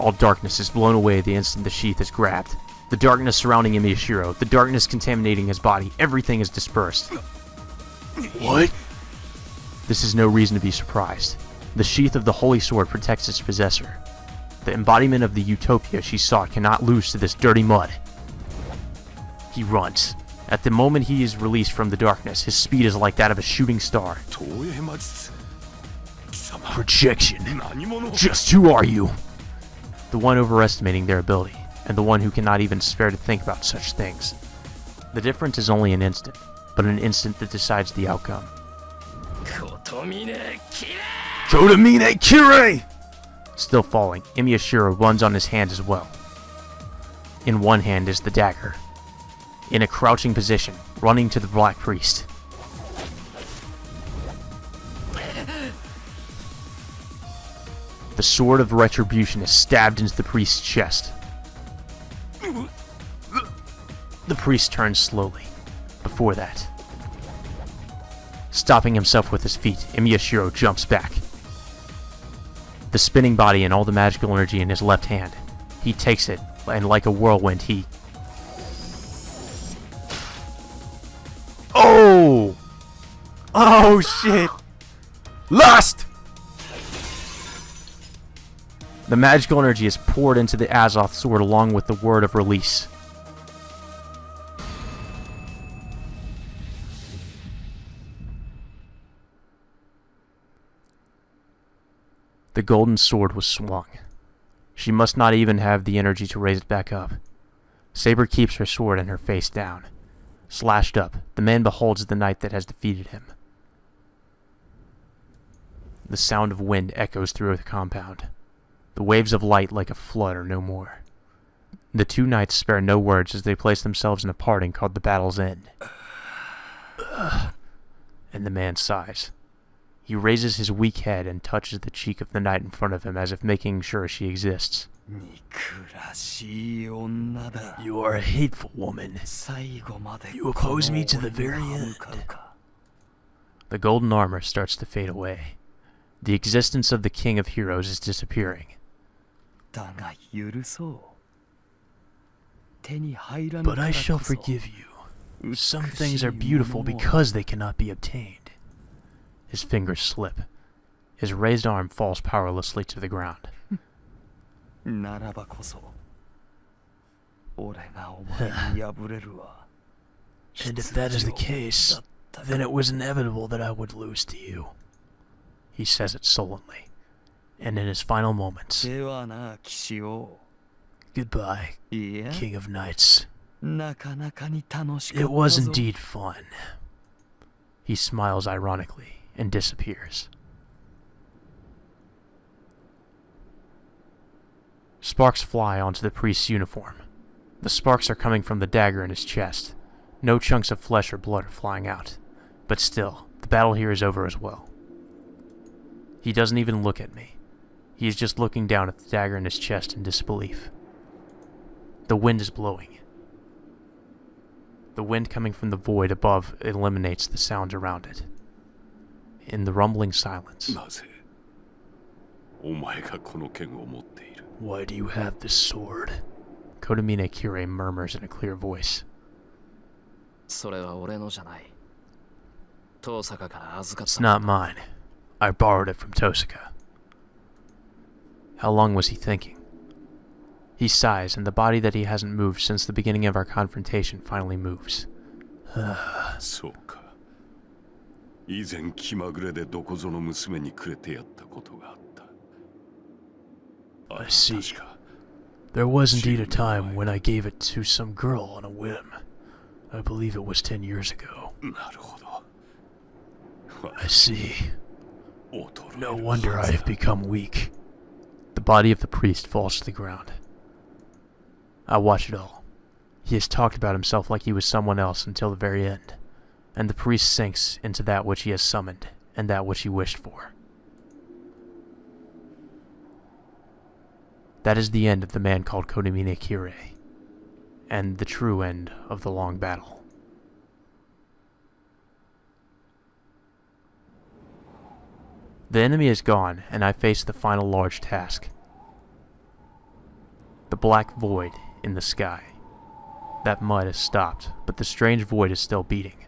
All darkness is blown away the instant the sheath is grabbed. The darkness surrounding Imiyashiro, the darkness contaminating his body, everything is dispersed. What? This is no reason to be surprised. The sheath of the holy sword protects its possessor. The embodiment of the utopia she sought cannot lose to this dirty mud. He runs. At the moment he is released from the darkness, his speed is like that of a shooting star. Projection. Just who are you? The one overestimating their ability, and the one who cannot even spare to think about such things. The difference is only an instant, but an instant that decides the outcome. Kotomine Kire! Still falling, Imiyashiro runs on his hands as well. In one hand is the dagger. In a crouching position, running to the Black Priest. The sword of retribution is stabbed into the priest's chest. The priest turns slowly. Before that, stopping himself with his feet, Imiyashiro jumps back. The spinning body and all the magical energy in his left hand. He takes it, and like a whirlwind, he... Oh! Oh, shit! Lust! The magical energy is poured into the Azoth sword along with the word of release. The golden sword was swung. She must not even have the energy to raise it back up. Saber keeps her sword and her face down. Slashed up, the man beholds the knight that has defeated him. The sound of wind echoes through the compound. The waves of light like a flood are no more. The two knights spare no words as they place themselves in a parting called the battle's end. And the man sighs. He raises his weak head and touches the cheek of the knight in front of him as if making sure she exists. You are a hateful woman. You oppose me to the very end. The golden armor starts to fade away. The existence of the King of Heroes is disappearing. But I shall forgive you. Some things are beautiful because they cannot be obtained. His fingers slip. His raised arm falls powerlessly to the ground. And if that is the case, then it was inevitable that I would lose to you. He says it sullenly, and in his final moments. Goodbye, King of Knights. It was indeed fun. He smiles ironically and disappears. Sparks fly onto the priest's uniform. The sparks are coming from the dagger in his chest. No chunks of flesh or blood are flying out. But still, the battle here is over as well. He doesn't even look at me. He is just looking down at the dagger in his chest in disbelief. The wind is blowing. The wind coming from the void above eliminates the sounds around it. In the rumbling silence. Why do you have this sword? Kotomine Kire murmurs in a clear voice. It's not mine. I borrowed it from Tosaka. How long was he thinking? He sighs, and the body that he hasn't moved since the beginning of our confrontation finally moves. I see. There was indeed a time when I gave it to some girl on a whim. I believe it was 10 years ago. I see. No wonder I have become weak. The body of the priest falls to the ground. I watch it all. He has talked about himself like he was someone else until the very end, and the priest sinks into that which he has summoned, and that which he wished for. That is the end of the man called Kotomine Kire, and the true end of the long battle. The enemy is gone, and I face the final large task. The black void in the sky. That mud has stopped, but the strange void is still beating.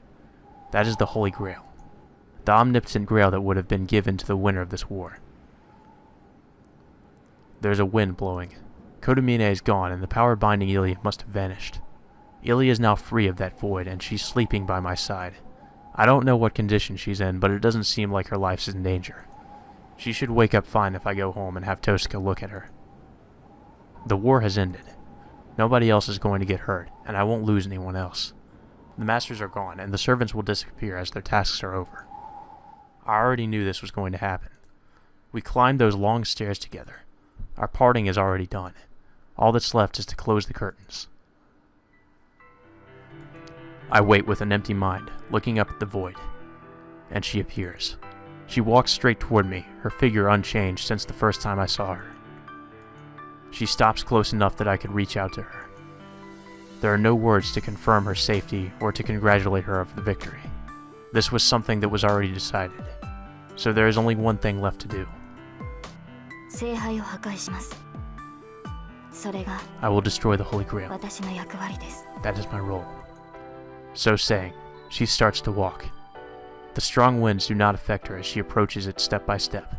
That is the Holy Grail. The omnipotent grail that would have been given to the winner of this war. There's a wind blowing. Kotomine is gone, and the power binding Ilya must have vanished. Ilya is now free of that void, and she's sleeping by my side. I don't know what condition she's in, but it doesn't seem like her life's in danger. She should wake up fine if I go home and have Tosca look at her. The war has ended. Nobody else is going to get hurt, and I won't lose anyone else. The masters are gone, and the servants will disappear as their tasks are over. I already knew this was going to happen. We climbed those long stairs together. Our parting is already done. All that's left is to close the curtains. I wait with an empty mind, looking up at the void. And she appears. She walks straight toward me, her figure unchanged since the first time I saw her. She stops close enough that I could reach out to her. There are no words to confirm her safety or to congratulate her of the victory. This was something that was already decided. So there is only one thing left to do. I will destroy the Holy Grail. That is my role. So saying, she starts to walk. The strong winds do not affect her as she approaches it step by step.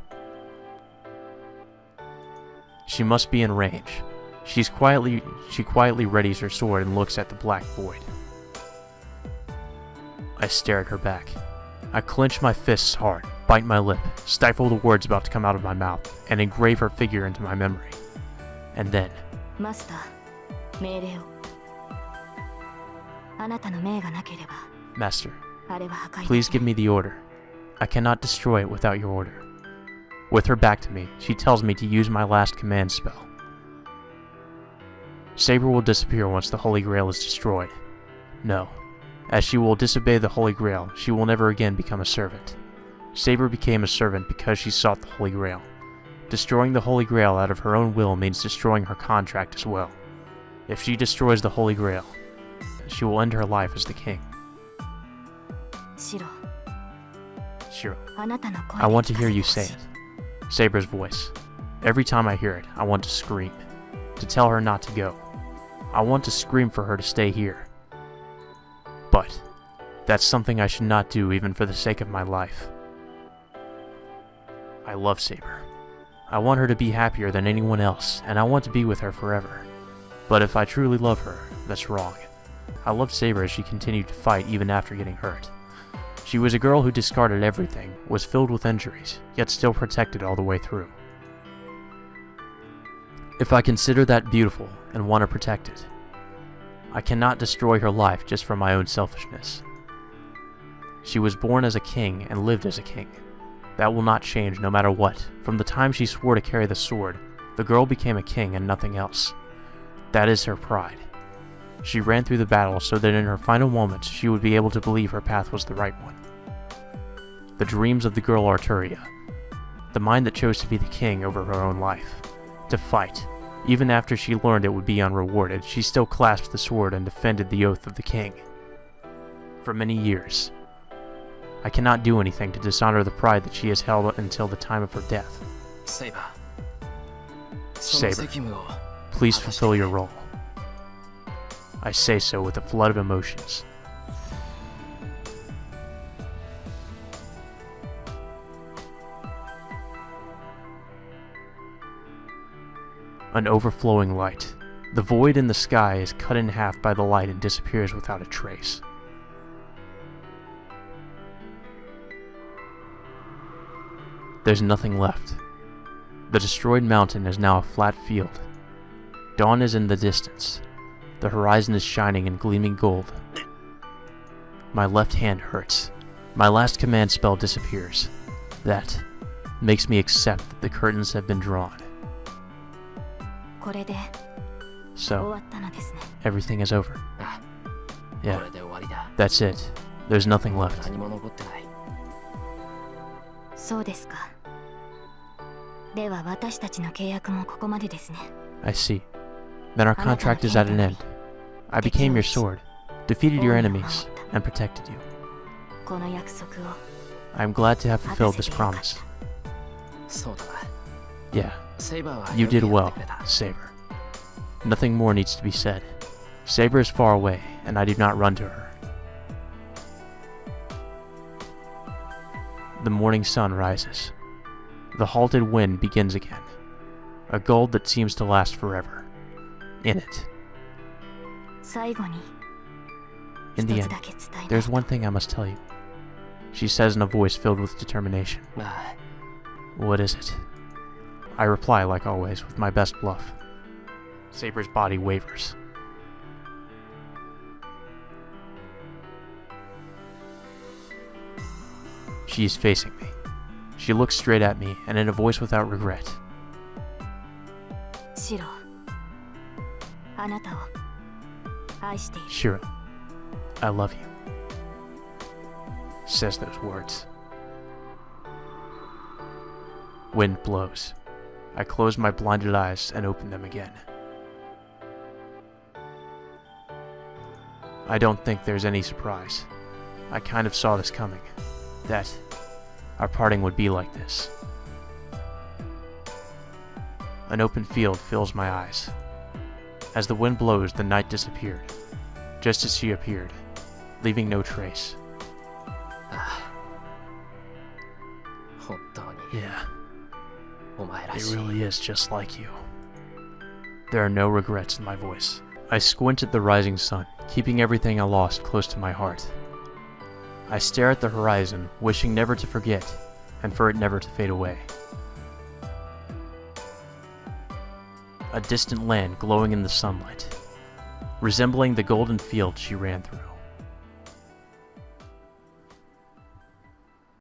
She must be in range. She quietly readies her sword and looks at the black void. I stare at her back. I clench my fists hard, bite my lip, stifle the words about to come out of my mouth, and engrave her figure into my memory. And then... Master, Master, please give me the order. I cannot destroy it without your order. With her back to me, she tells me to use my last command spell. Saber will disappear once the Holy Grail is destroyed. No. As she will disobey the Holy Grail, she will never again become a servant. Saber became a servant because she sought the Holy Grail. Destroying the Holy Grail out of her own will means destroying her contract as well. If she destroys the Holy Grail, she will end her life as the king. Shiro, I want to hear you say it. Saber's voice. Every time I hear it, I want to scream. To tell her not to go. I want to scream for her to stay here. But that's something I should not do even for the sake of my life. I love Saber. I want her to be happier than anyone else, and I want to be with her forever. But if I truly love her, that's wrong. I loved Saber as she continued to fight even after getting hurt. She was a girl who discarded everything, was filled with injuries, yet still protected all the way through. If I consider that beautiful and want to protect it, I cannot destroy her life just for my own selfishness. She was born as a king and lived as a king. That will not change no matter what. From the time she swore to carry the sword, the girl became a king and nothing else. That is her pride. She ran through the battle so that in her final moments she would be able to believe her path was the right one. The dreams of the girl Arturia. The mind that chose to be the king over her own life. To fight. Even after she learned it would be unrewarded, she still clasped the sword and defended the oath of the king. For many years. I cannot do anything to dishonor the pride that she has held until the time of her death. Saber, please fulfill your role. I say so with a flood of emotions. An overflowing light. The void in the sky is cut in half by the light and disappears without a trace. There's nothing left. The destroyed mountain is now a flat field. Dawn is in the distance. The horizon is shining in gleaming gold. My left hand hurts. My last command spell disappears. That makes me accept that the curtains have been drawn. So, everything is over. Yeah, that's it. There's nothing left. I see. Then our contract is at an end. I became your sword, defeated your enemies, and protected you. I am glad to have fulfilled this promise. Yeah, you did well, Saber. Nothing more needs to be said. Saber is far away, and I do not run to her. The morning sun rises. The halted wind begins again. A gold that seems to last forever. In it. 最後に In the 一 end, つだけ伝えない there's one thing I must tell you. She says in a voice filled with determination. あ What is it? I reply, like always, with my best bluff. Saber's body wavers. She is facing me. She looks straight at me, and in a voice without regret. シロあなたを愛している Shiro, I love you. Says those words. Wind blows. I close my blinded eyes and open them again. I don't think there's any surprise. I kind of saw this coming. That our parting would be like this. An open field fills my eyes. As the wind blows, the night disappeared, just as she appeared, leaving no trace. 本当に Yeah, お前ら it しい really is just like you. There are no regrets in my voice. I squint at the rising sun, keeping everything I lost close to my heart. I stare at the horizon, wishing never to forget, and for it never to fade away. A distant land glowing in the sunlight, resembling the golden field she ran through.